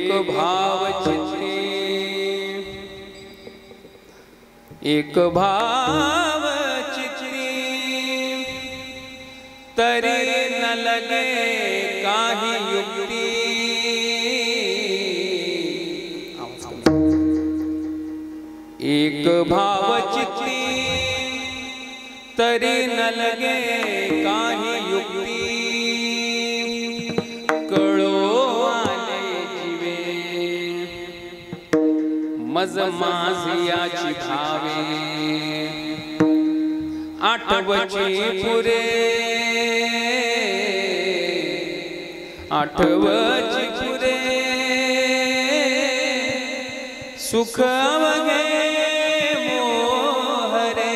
एक भाव चित्ती एक भाव चित्ती तरी न लगे काही युक्ती एक भाव चित्ती तरी न लगे काही युक्ती मज माझियाची भावे आठवची पुरे आठवची पुरे सुख अवघे मोहरे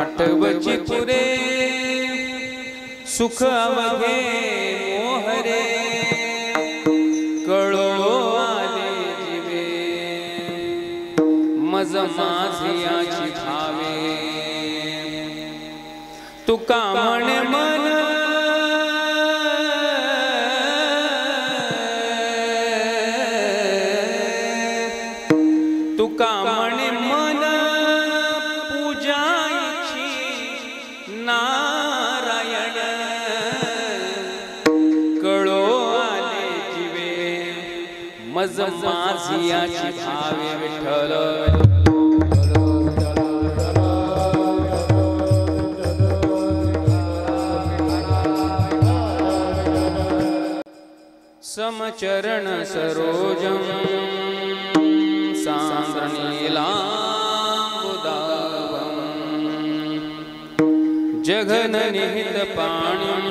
आठवची पुरे सुख अवघे मोहरे कळो मज माझियाची भावे तुका म्हणे मन तुका म्हणे मन पूजायची नारायण कळो आले जीवे मज माझियाची भावे विठ्ठल समचरण सरोजं सांद्रनीलाम्बुदावं जघननिहित पाणिं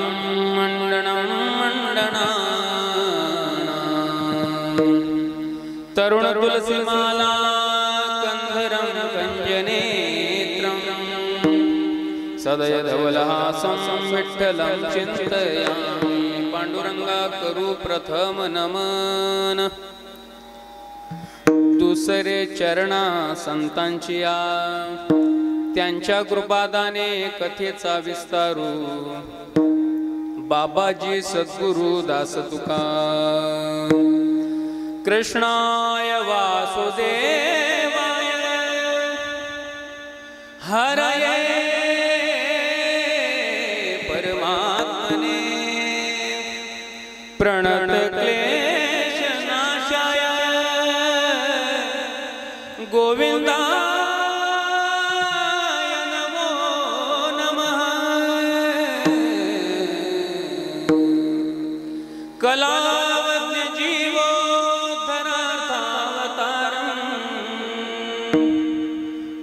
मण्डनं मण्डना तरुण तुलसीमाला कंधरं कंजनेत्रं सदय धवलहासं विठ्ठलं चिन्तयामि पांडुरंगा करू प्रथम नमन दुसरे चरणा संतांची आ त्यांच्या कृपादाने कथेचा विस्तारू बाबाजी सद्गुरु दास तुका कृष्णाय वासुदेवाय हरये प्रणत क्लेश नाशाय गोविंदाय नमो नमः कलावद्य जीवोद्धरार्थावतारं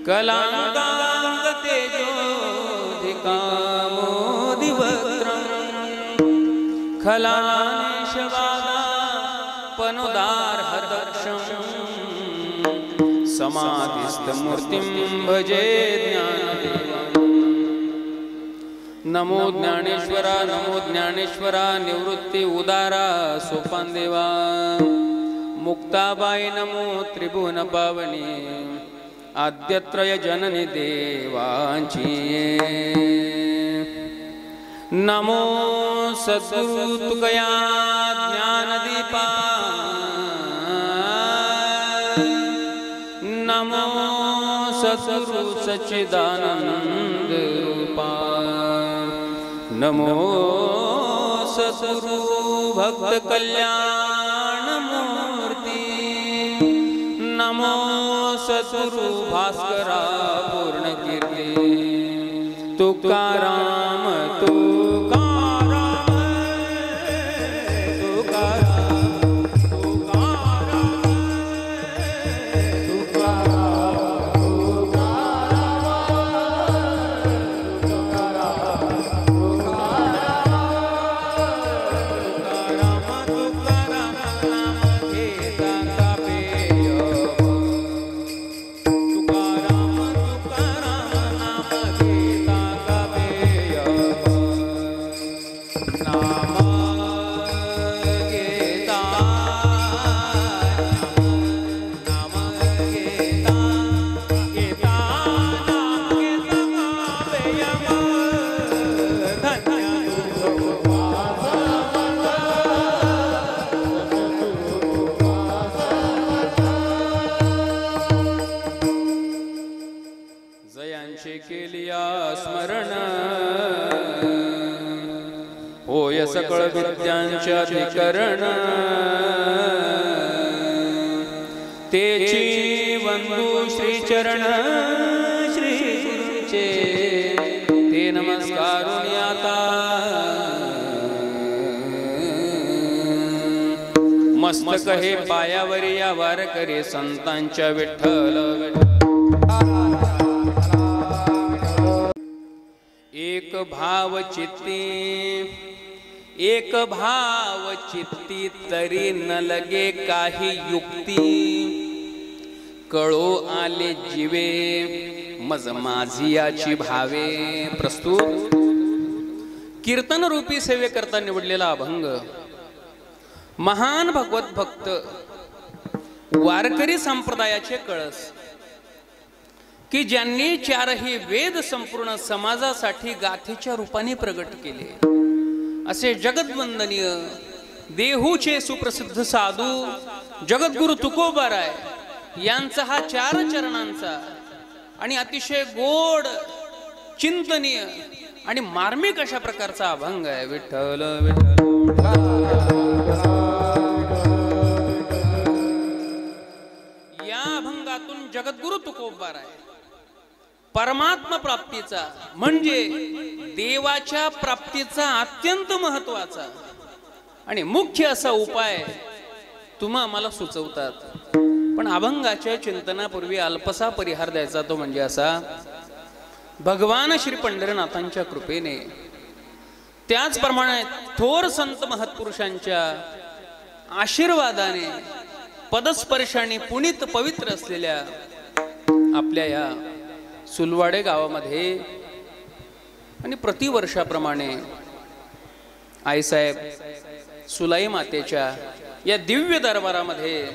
कलांगांग तेजोधिकामोदिवक्त्रं खलानेशवादा पनुदार हदक्षं समाधिस्थमूर्तिं भजे ज्ञानदेवं नमो ज्ञानेश्वरा निवृत्ति उदारा सोपान देवा मुक्ताबाई नमो त्रिभुवन पावनी आद्यत्रय जननी देवांची नमो सद्गुरु तुकया ज्ञानदीपा नमो सद्गुरु सच्चिदानंद रूपा नमो सद्गुरु भक्त कल्याण मूर्ति नमो सद्गुरु भास्करा पूर्ण कीर्ति तुकाराम पुरुषांच्या अधिकरण तेची वंदू श्री चरण श्री गुरुचे ते नमस्कारुणी आता मस्तक हे पायावरी या वार करे संतांच्या विठ्ठल एक भाव चित्ती तरी न लगे काही युक्ती कळो आले जीवे मज माझी याची भावे. प्रस्तुत कीर्तन रूपी सेवे करता निवडलेला अभंग महान भगवत भक्त वारकरी संप्रदायाचे कळस की ज्यांनी चारही वेद संपूर्ण समाजासाठी गाथेच्या रूपाने प्रगट केले असे जगद्वंदनीय देहूचे सुप्रसिद्ध साधू जगद्गुरु तुकोबाराय यांचा हा 4 चरणांचा आणि अतिशय गोड चिंतनीय आणि मार्मिक अशा प्रकारचा अभंग आहे. विठ्ठल विठ्ठल. या अभंगातून जगद्गुरु तुकोबाराय परमात्मा प्राप्तीचा म्हणजे देवाच्या प्राप्तीचा अत्यंत महत्वाचा आणि मुख्य असा उपाय तुम्हा आम्हाला सुचवतात. पण अभंगाच्या चिंतनापूर्वी अल्पसा परिहार द्यायचा तो म्हणजे असा भगवान श्री पंढरीनाथांच्या कृपेने त्याचप्रमाणे थोर संत महत्पुरुषांच्या आशीर्वादाने पदस्पर्शाने पुनीत पवित्र असलेल्या आपल्या या सुलवाडे गावामध्ये आणि प्रतिवर्षाप्रमाणे आईसाहेब सुलाई मातेच्या या दिव्य दरबारामध्ये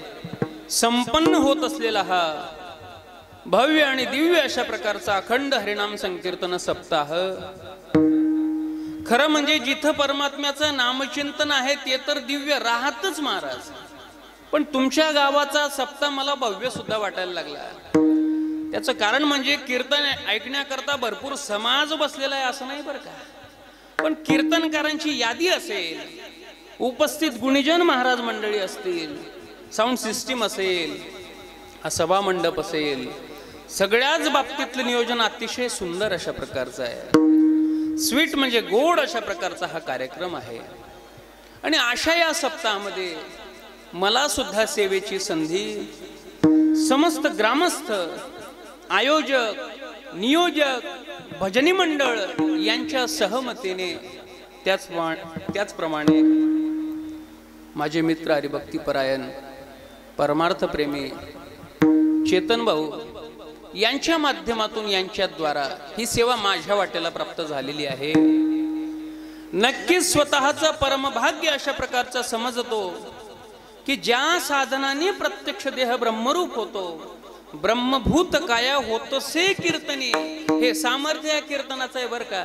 संपन्न होत असलेला हा भव्य आणि दिव्य अशा प्रकारचा अखंड हरिनाम संकीर्तन सप्ताह. खरं म्हणजे जिथं परमात्म्याचं नामचिंतन आहे ते तर दिव्य राहतच महाराज, पण तुमच्या गावाचा सप्ताह मला भव्य सुद्धा वाटायला लागला. त्याचं कारण म्हणजे कीर्तन ऐकण्याकरता भरपूर समाज बसलेला आहे असं नाही बरं का, पण कीर्तनकारांची यादी असेल, उपस्थित गुणीजन महाराज मंडळी असतील, साऊंड सिस्टीम असेल, सभा मंडप असेल, सगळ्याच बाबतीतलं नियोजन अतिशय सुंदर अशा प्रकारचं आहे. स्वीट म्हणजे गोड अशा प्रकारचा हा कार्यक्रम आहे. आणि अशा या सप्ताहामध्ये मला सुद्धा सेवेची संधी समस्त ग्रामस्थ, आयोजक, नियोजक, भजनी मंडळ यांच्या सहमतीने त्याचप्रमाणे माझे मित्र हरिभक्तीपरायण परमार्थ प्रेमी चेतन भाऊ यांच्या माध्यमातून यांच्याद्वारा ही सेवा माझ्या वाटेला प्राप्त झालेली आहे. नक्कीच स्वतःचं परमभाग्य अशा प्रकारचा समजतो की ज्या साधनाने प्रत्यक्ष देह ब्रह्मरूप होतो, ब्रह्मभूत काया होतो से कीर्तनी, हे सामर्थ्य या कीर्तनाचं आहे बरं का.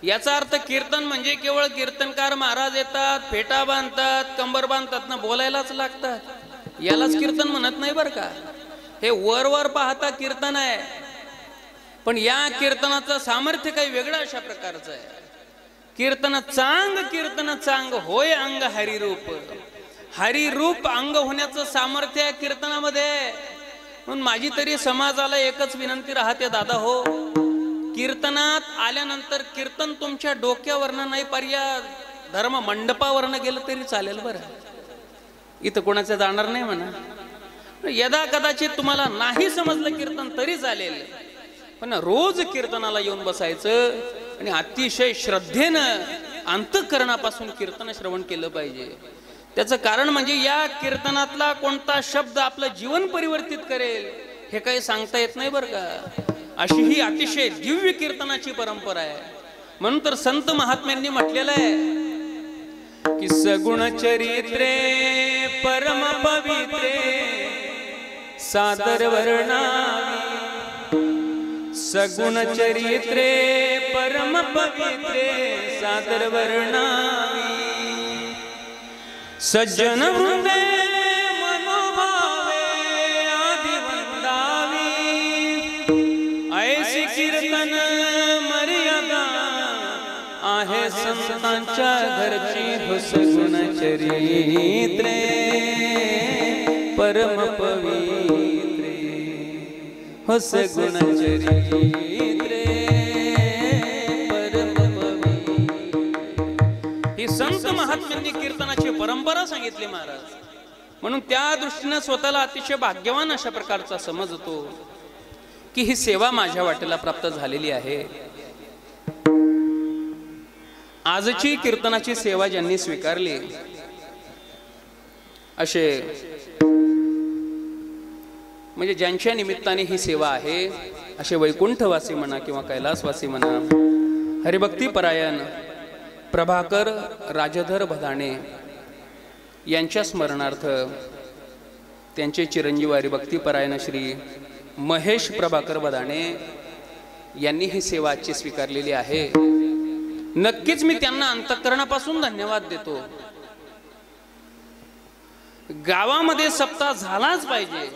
याचा अर्थ कीर्तन म्हणजे केवळ कीर्तनकार महाराज येतात, फेटा बांधतात, कंबर बांधतात ना बोलायलाच लागतात, यालाच कीर्तन म्हणत नाही बरं का. हे वर पाहता कीर्तन आहे, पण या कीर्तनाचं सामर्थ्य काही वेगळं अशा प्रकारचं आहे. कीर्तन चांग होय अंग हरिरूप, हरिरूप अंग होण्याचं सामर्थ्य आहे कीर्तनामध्ये. म्हणून माझी तरी समाजाला एकच विनंती राहते दादा हो, कीर्तनात आल्यानंतर कीर्तन तुमच्या डोक्यावरनं नाही, पर्याय धर्म मंडपावरनं गेलं तरी चालेल बरं, इथं कोणाचं जाणार नाही म्हणा. यदा कदाचित तुम्हाला नाही समजलं कीर्तन तरी चालेल, पण रोज कीर्तनाला येऊन बसायचं आणि अतिशय श्रद्धेनं अंतःकरणापासून कीर्तन श्रवण केलं पाहिजे. त्याचं कारण म्हणजे या कीर्तनातला कोणता शब्द आपलं जीवन परिवर्तित करेल हे काही सांगता येत नाही बरं का. अशी ही अतिशय दिव्य कीर्तनाची परंपरा आहे. म्हणून तर संत महात्म्यांनी म्हटलेलं आहे की सगुण चरित्रे परम पवित्रे सादर वर्णावी, सगुण चरित्रे परम पवित्रे सादर वर्णावी, सज्जन वृंदे मनोभावे आदि वंदावी, ऐसी कीर्तन मर्यादा आहे संत संतांच्या घरची हुसगुण चरित्रे परम पवित्रे हुसगुण चरित्रे परम पवित्रे। ही संत महात्म्यांनी कीर्तनाची परंपरा सांगितली महाराज, म्हणून त्या दृष्टीने स्वतःला अतिशय भाग्यवान अशा प्रकारचा समजतो की ही सेवा माझ्या वाटेला प्राप्त झालेली आहे। आजची कीर्तनाची सेवा ज्यांनी स्वीकारली असे म्हणजे ज्यांच्या निमित्ताने ही सेवा आहे असे वैकुंठवासी म्हणा किंवा कैलासवासी म्हणा, हरिभक्ती परायण प्रभाकर राजधर भदाणे यांच्या स्मरणार्थ त्यांचे चिरंजीव हरिभक्ती परायण श्री महेश प्रभाकर भदाणे यांनी ही सेवा आजची स्वीकारलेली आहे। नक्कीच मी त्यांना अंतःकरणापासून धन्यवाद देतो। गावामध्ये सप्ताह झालाच पाहिजे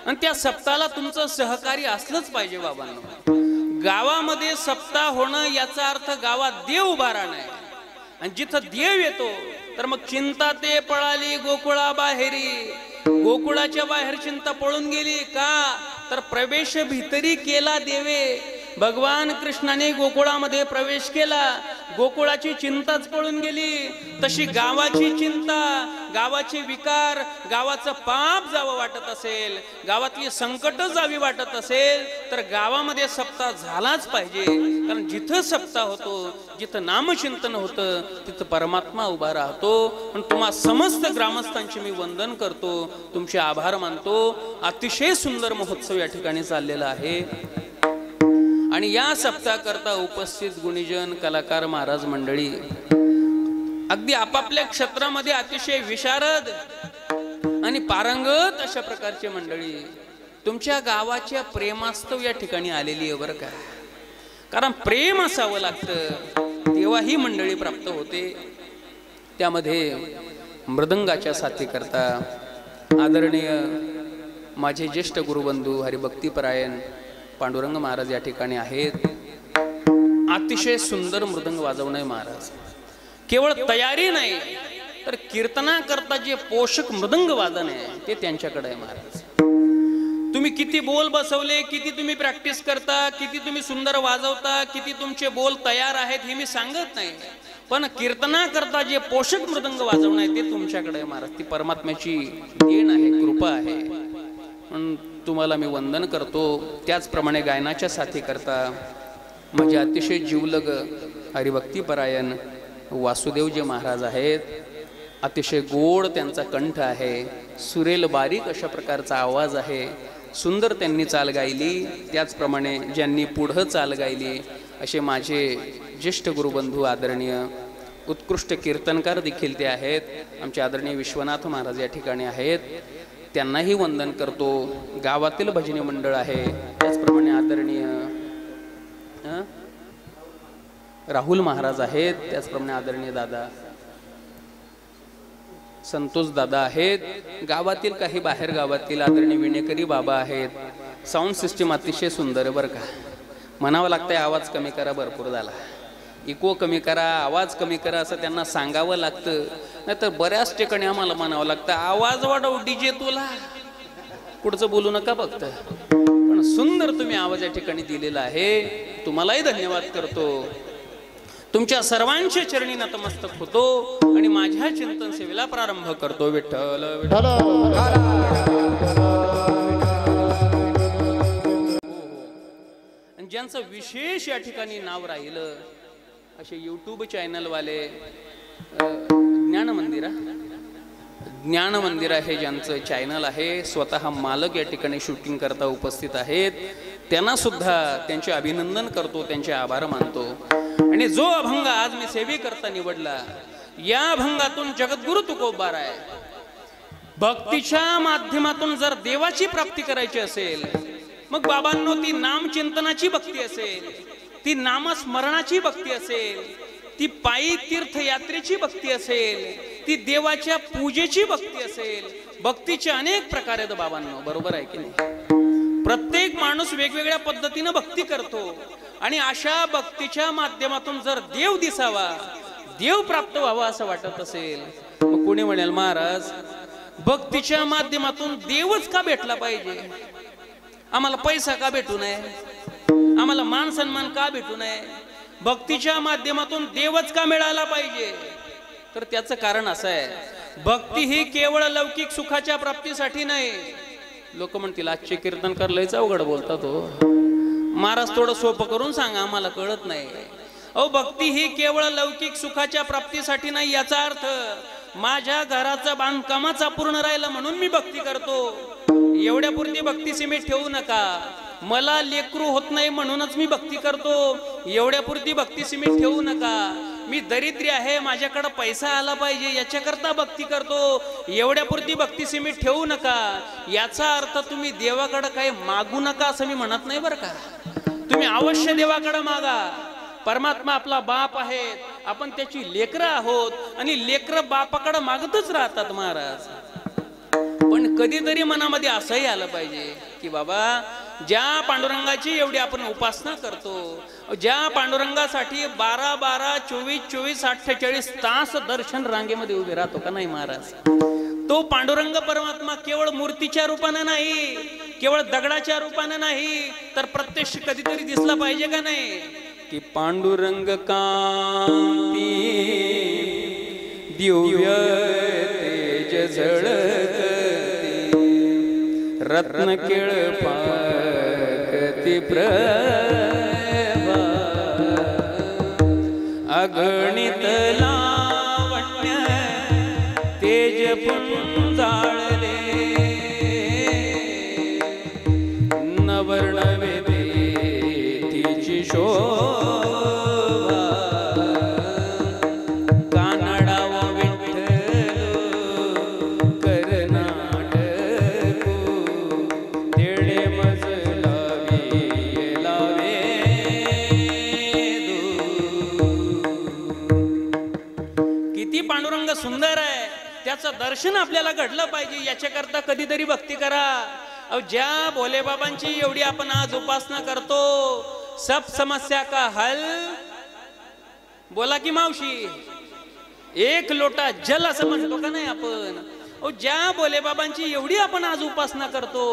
आणि त्या सप्ताहाला तुमचं सहकार्य असलंच पाहिजे बाबांनो। गावामध्ये सप्ताह होणं याचा अर्थ गावात देव उभा राहणं आहे, आणि जिथं देव येतो तर मग चिंता ते पळाली गोकुळा बाहेरी, गोकुळाच्या बाहेर चिंता पळून गेली का तर प्रवेश भीतरी केला देवे। भगवान कृष्णाने गोकुळामध्ये प्रवेश केला, गोकुळाची चिंताच पळून गेली। तशी गावाची चिंता, गावाचे विकार, गावाचं पाप जावं वाटत असेल, गावातली संकट जावी वाटत असेल तर गावामध्ये सप्ताह झालाच पाहिजे। कारण जिथं सप्ताह होतो, जिथं नामचिंतन होतं तिथं परमात्मा उभा राहतो। पण तुम्हा समस्त ग्रामस्थांचे मी वंदन करतो, तुमचे आभार मानतो। अतिशय सुंदर महोत्सव या ठिकाणी चाललेला आहे आणि या सप्ताहाकरता उपस्थित गुणीजन कलाकार महाराज मंडळी अगदी आपापल्या क्षेत्रामध्ये अतिशय विशारद आणि पारंगत अशा प्रकारचे मंडळी तुमच्या गावाच्या प्रेमास्तव या ठिकाणी आलेली आहे बरं का। कारण प्रेम असावं लागतं तेव्हा ही मंडळी प्राप्त होते। त्यामध्ये मृदंगाच्या साथी करता आदरणीय माझे ज्येष्ठ गुरुबंधू हरिभक्ती परायण पांडुरंग महाराज या ठिकाणी आहेत। अतिशय सुंदर मृदंग वाजवणारे महाराज, केवळ तयारी नाही तर कीर्तनाकरता जे पोषक मृदंग वादन आहे ते त्यांच्याकडे आहे महाराज। तुम्ही किती बोल बसवले, किती तुम्ही प्रॅक्टिस करता, किती तुम्ही सुंदर वाजवता, किती तुमचे बोल तयार आहेत हे मी सांगत नाही, पण कीर्तनाकरता जे पोषक मृदंग वाजवणं आहे ते तुमच्याकडे आहे महाराज। ती परमात्म्याची देण आहे, कृपा आहे, म्हणून तुम्हाला मी वंदन करतो। त्याचप्रमाणे गायनाच्या साथी करता माझे अतिशय जीवलग हरिभक्ती परायण वासुदेवजी महाराज आहेत। अतिशय गोड त्यांचा कंठ आहे, सुरेल बारीक अशा प्रकारचा आवाज आहे, सुंदर त्यांनी चाल गायली। त्याचप्रमाणे ज्यांनी पुढं चाल गायली असे माझे ज्येष्ठ गुरुबंधू आदरणीय उत्कृष्ट कीर्तनकार देखील ते आहेत। आमचे आदरणीय विश्वनाथ महाराज या ठिकाणी आहेत, त्यांनाही वंदन करतो। गावातील भजनी मंडळ आहे, त्याचप्रमाणे आदरणीय राहुल महाराज आहेत, त्याचप्रमाणे आदरणीय दादा संतोष दादा आहेत। गावातील काही बाहेर गावातील आदरणीय विणेकरी बाबा आहेत। साऊंड सिस्टीम अतिशय सुंदर आहे बरं का। म्हणावं लागतंय आवाज कमी करा, भरपूर झाला, इको कमी करा, आवाज कमी करा असं त्यांना सांगावं लागतं, नाहीतर बऱ्याच ठिकाणी आम्हाला म्हणावं लागतं आवाज वाढव डीजे तुला, पुढचं बोलू नका फक्त। पण सुंदर तुम्ही आवाज या ठिकाणी दिलेला आहे, तुम्हालाही धन्यवाद करतो। तुमच्या सर्वांच्या चरणी नतमस्तक होतो आणि माझ्या चिंतन सेवेला प्रारंभ करतो। विठ्ठल विठ्ठल। ज्यांचं विशेष या ठिकाणी नाव राहिलं असे यूट्यूब चॅनलवाले ज्ञान मंदिरा हे ज्यांचं चॅनल आहे, स्वतः मालक या ठिकाणी शूटिंग करता उपस्थित आहेत, त्यांना सुद्धा त्यांचे अभिनंदन करतो, त्यांचे आभार मानतो। आणि जो अभंग आज मी सेवेकरता निवडला, या अभंगातून जगद्गुरु तुकोबार आहे। भक्तीच्या माध्यमातून जर देवाची प्राप्ती करायची असेल मग बाबांनो ती नामचिंतनाची भक्ती असेल, ती नामस्मरणाची भक्ती असेल, ती पायी तीर्थयात्रेची भक्ती असेल, ती देवाच्या पूजेची भक्ती असेल। भक्तीचे अनेक प्रकार आहेत बाबांनो, बरोबर आहे की नाही? प्रत्येक माणूस वेगवेगळ्या पद्धतीने भक्ती करतो आणि अशा भक्तीच्या माध्यमातून जर देव दिसावा, देव प्राप्त व्हावा असं वाटत असेल, मग कोणी म्हणेल महाराज भक्तीच्या माध्यमातून देवच का भेटला पाहिजे, आम्हाला पैसा का भेटू नये, आम्हाला मान सन्मान का भेटू नये, भक्तीच्या माध्यमातून देवच का मिळाला पाहिजे? तर त्याचं कारण असं आहे, भक्ती ही केवळ लौकिक सुखाच्या प्राप्तीसाठी नाही. लोक म्हणतील आजचे कीर्तनकार लयच अवघड बोलतात हो, महाराज थोडं सोपं करून सांगा आम्हाला कळत नाही. अहो भक्ती ही केवळ लौकिक सुखाच्या प्राप्तीसाठी नाही. याचा अर्थ माझ्या घराचं बांधकामाचा पूर्ण राहिलं म्हणून मी भक्ती करतो, एवढ्यापुरती भक्ती सीमित ठेवू नका. मला लेकरू होत नाही म्हणूनच मी भक्ती करतो, एवढ्यापुरती भक्ती सीमित ठेवू नका. मी दरिद्री आहे, माझ्याकडे पैसा आला पाहिजे याच्याकरता भक्ती करतो, एवढ्यापुरती भक्ती सीमित ठेवू नका. याचा अर्थ तुम्ही देवाकडे काही मागू नका असं मी म्हणत नाही बरं का. तुम्ही अवश्य देवाकडे मागा. परमात्मा आपला बाप आहे, आपण त्याची लेकरं आहोत आणि लेकरं बापाकडे मागतच राहतात महाराज. पण कधीतरी मनामध्ये असंही आलं पाहिजे की बाबा ज्या पांडुरंगाची एवढी आपण उपासना करतो, ज्या पांडुरंगासाठी 12-12, 24-24, 48 तास दर्शन रांगेमध्ये उभे राहतो का नाही महाराज, तो पांडुरंग परमात्मा केवळ मूर्तीच्या रूपाने नाही, केवळ दगडाच्या रूपाने नाही, तर प्रत्यक्ष कधीतरी दिसला पाहिजे का नाही. की पांडुरंग कांती दिव्य तेज झळकते, रत्न केळ पाकती प्रभा, अगणित लावण्य तेज पुंजाळले, नवर्ण वेदे तिची शोभा, कानडाव विठ्ठल कर्नाटक, तेडे मजलावी लावे किती पांडुरंग सुंदर आहे, त्याचं दर्शन आपल्याला घडलं पाहिजे. याच्याकरता कधीतरी भक्ती करा. ज्या भोलेबाबांची एवढी आपण आज उपासना करतो, सब समस्या का हल, बोला की मावशी, एक लोटा जल असं म्हणतो का नाही आपण. ज्या भोलेबाबांची एवढी आपण आज उपासना करतो,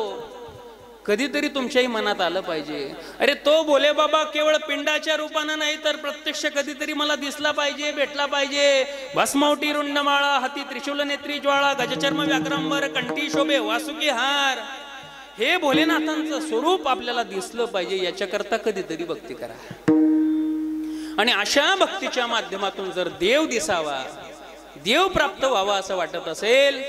कधीतरी तुमच्याही मनात आलं पाहिजे, अरे तो भोलेबाबा केवळ पिंडाच्या रूपानं नाही तर प्रत्यक्ष कधीतरी मला दिसला पाहिजे, भेटला पाहिजे. भस्मवटी रुंडमाळा, हाती त्रिशूल नेत्री ज्वाळा, गजचर्म व्याघ्रांबर, कंठी शोभे वासुकी हार, हे भोलेनाथांचं स्वरूप आपल्याला दिसलं पाहिजे. याच्याकरता कधीतरी भक्ती करा. आणि अशा भक्तीच्या माध्यमातून जर देव दिसावा, देव प्राप्त व्हावा असं वाटत असेल,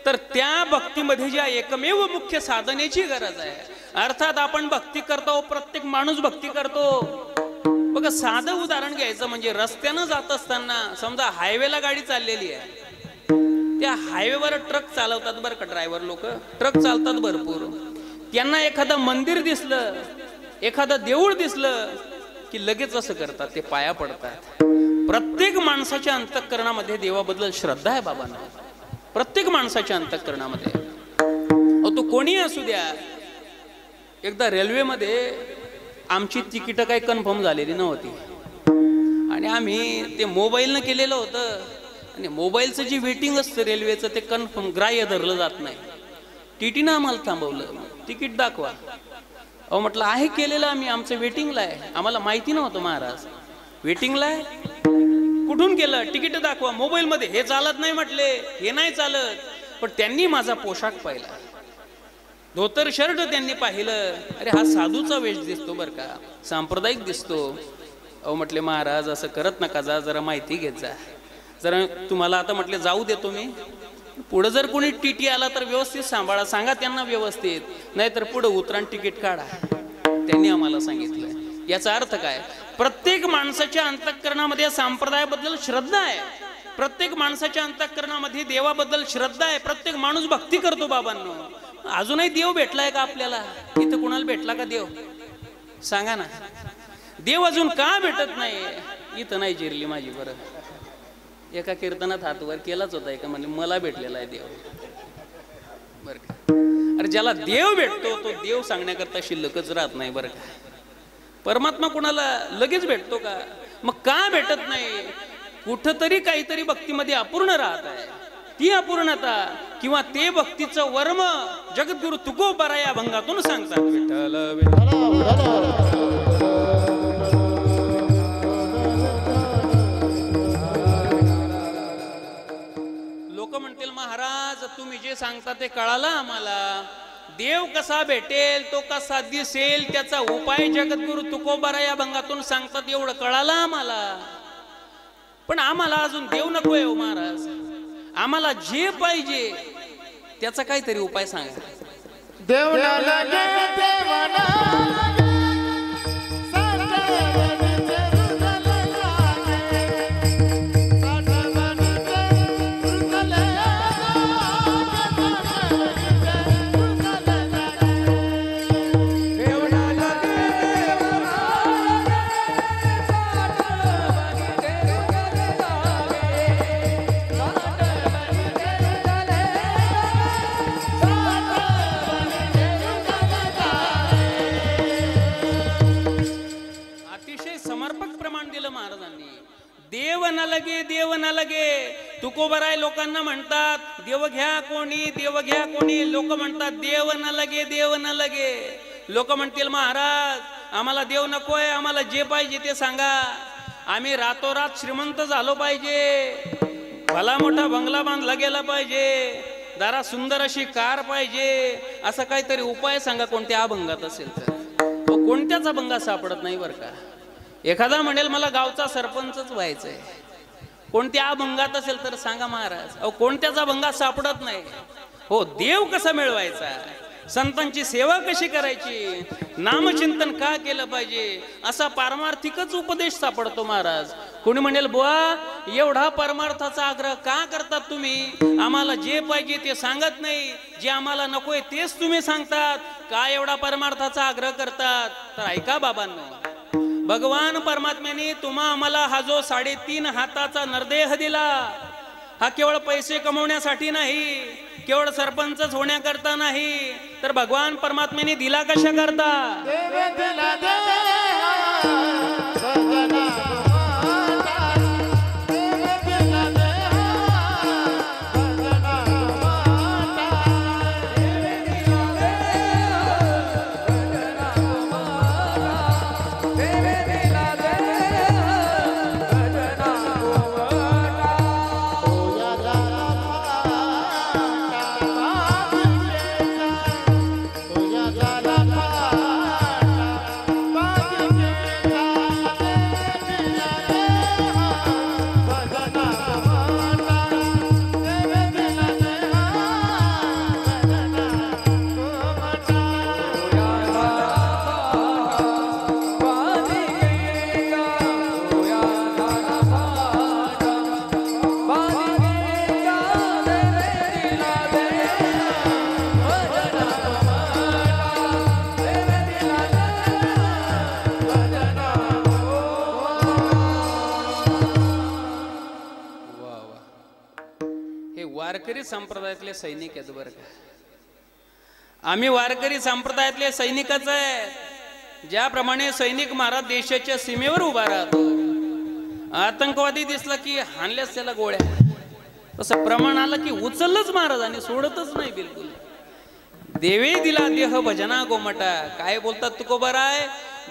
तर त्या भक्तीमध्ये ज्या एकमेव मुख्य साधनेची गरज आहे. अर्थात आपण भक्ती करतो, प्रत्येक माणूस भक्ती करतो. बघा साधं उदाहरण घ्यायचं म्हणजे रस्त्यानं जात असताना समजा हायवेला गाडी चाललेली आहे, त्या हायवेवर ट्रक चालवतात बरं का, ड्रायव्हर लोक ट्रक चालतात भरपूर. त्यांना एखादं मंदिर दिसलं, एखादं देऊळ दिसलं की लगेच असं करतात, ते पाया पडतात. प्रत्येक माणसाच्या अंतःकरणामध्ये देवाबद्दल श्रद्धा आहे बाबांना, प्रत्येक माणसाच्या अंतःकरणामध्ये. तो कोणी असू द्या. एकदा रेल्वेमध्ये आमची तिकीट काही कन्फर्म झालेली नव्हती आणि आम्ही ते मोबाईलनं केलेलं होतं, आणि मोबाईलचं जी वेटिंग असतं रेल्वेचं ते कन्फर्म ग्राह्य धरलं जात नाही. टीटीनं आम्हाला थांबवलं, तिकीट दाखवा. म्हटलं आहे केलेलं आम्ही, आमचं वेटिंगला आहे. आम्हाला माहिती नव्हतं महाराज वेटिंगला आहे. कुठून केलं? तिकीट दाखवा. मोबाईल मध्ये हे चालत नाही म्हटले, हे नाही चालत. पण त्यांनी माझा पोशाख पाहिला, धोतर शर्ट त्यांनी पाहिलं, अरे हा साधूचा वेश दिसतो बरं का, सांप्रदायिक दिसतो. म्हटले महाराज असं करत नका, जा जरा माहिती घेत जा जरा. तुम्हाला आता म्हटले जाऊ देतो मी, पुढे जर कोणी टीटी आला तर व्यवस्थित सांभाळा, सांगा त्यांना व्यवस्थित, नाहीतर पुढे उतरा तिकीट काढा. त्यांनी आम्हाला सांगितलं. याचा अर्थ काय? प्रत्येक माणसाच्या अंतःकरणामध्ये संप्रदायाबद्दल श्रद्धा आहे, प्रत्येक माणसाच्या अंतःकरणामध्ये देवाबद्दल श्रद्धा आहे. प्रत्येक माणूस भक्ती करतो बाबांनो. अजूनही देव भेटलाय का आपल्याला? इथं कुणाला भेटला का देव? सांगा ना. देव अजून का भेटत नाही? इथं नाही जिरली माझी. बरं एका कीर्तनात हात वर केलाच होता एका, म्हणजे मला भेटलेला आहे देव. बरं का? अरे ज्याला देव भेटतो तो देव सांगण्याकरता शिल्लकच राहत नाही बरं का. परमात्मा कुणाला लगेच भेटतो का? मग का भेटत नाही? कुठंतरी काहीतरी भक्तीमध्ये अपूर्ण राहत आहे. ती अपूर्णता किंवा ते भक्तीचं वर्म जगद्गुरु तुकोबरा या अभंगातून सांगतात. विठ्ठल लोक म्हणतील महाराज तुम्ही जे सांगता ते कळालं आम्हाला. देव कसा भेटेल, तो कसा दिसेल, त्याचा उपाय जगद्गुरु तुकोबरा या अभंगातून सांगतात एवढं कळालं आम्हाला. पण आम्हाला अजून देव नकोय हो महाराज. आम्हाला जे पाहिजे त्याचा काहीतरी उपाय सांगा. देव देव न लगे. तुकोबराय लोकांना म्हणतात देव घ्या कोणी, देव घ्या कोणी. लोक म्हणतात देव न लगे, देव न लगे. लोक म्हणतील महाराज आम्हाला देव नकोय, आम्हाला जे पाहिजे ते सांगा. आम्ही रातोरात श्रीमंत झालो पाहिजे, भला मोठा बंगला बांधला गेला पाहिजे, जरा सुंदर अशी कार पाहिजे, असा काहीतरी उपाय सांगा कोणत्या अभंगात असेल तर. कोणत्याच अभंगात सापडत नाही बरं का. एखादा म्हणेल मला गावचा सरपंचच व्हायचंय, कोणत्या अभंगात असेल तर सांगा महाराज. अहो कोणत्याच अभंगात सापडत नाही. हो देव कसा मिळवायचा, संतांची सेवा कशी करायची, नामचिंतन का केलं पाहिजे, असा पारमार्थिकच उपदेश सापडतो महाराज. कोणी म्हणेल बुवा एवढा परमार्थाचा आग्रह का करतात तुम्ही, आम्हाला जे पाहिजे ते सांगत नाही, जे आम्हाला नकोय तेच तुम्ही सांगतात, का एवढा परमार्थाचा आग्रह करतात. तर ऐका बाबांनो, भगवान परमात्म्याने तुम्हा आम्हाला हा जो 3.5 हाताचा नरदेह दिला, हा केवळ पैसे कमवण्यासाठी नाही, केवळ सरपंचच होण्याकरता नाही, तर भगवान परमात्म्याने दिला कशा करता. वारकरी संप्रदायातले सैनिक आहेत बरं का. आम्ही वारकरी संप्रदायातले सैनिकच आहे. ज्याप्रमाणे सैनिक महाराज देशाच्या सीमेवर उभा राहतो, आतंकवादी दिसला की हाणल्यास त्याला गोळ्या, तसं प्रमाण आलं की उचललंच महाराजांनी, सोडतच नाही बिलकुल. देवे दिला देह भजना गोमटा. काय बोलतात तुकोबराय,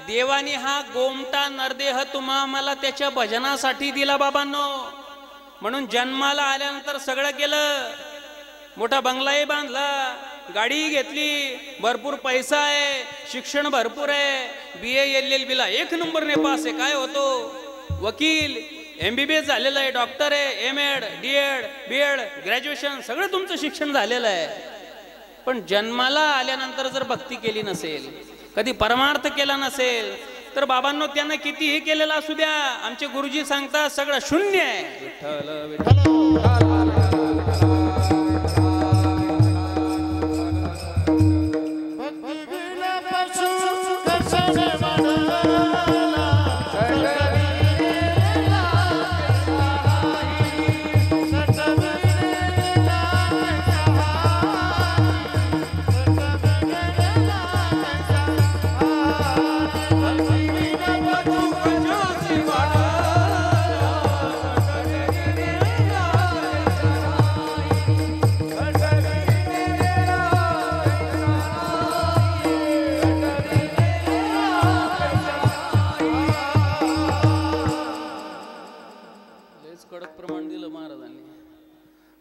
देवानी हा गोमटा नरदेह तुम्हा मला त्याच्या भजनासाठी दिला बाबांनो. म्हणून जन्माला आल्यानंतर सगळं केलं, मोठा बंगलाही बांधला, गाडी घेतली, भरपूर पैसा आहे, शिक्षण भरपूर आहे, BA LLB ला 1 नंबरने पास आहे. काय होतो, वकील, MBBS झालेलं आहे, डॉक्टर आहे, MAd DAd BAd ग्रॅज्युएशन सगळं तुमचं शिक्षण झालेलं आहे. पण जन्माला आल्यानंतर जर भक्ती केली नसेल, कधी परमार्थ केला नसेल, तर बाबांनो त्यांना कितीही केलेला असू द्या, आमचे गुरुजी सांगतात सगळं शून्य आहे. विठ्ठल विठ्ठल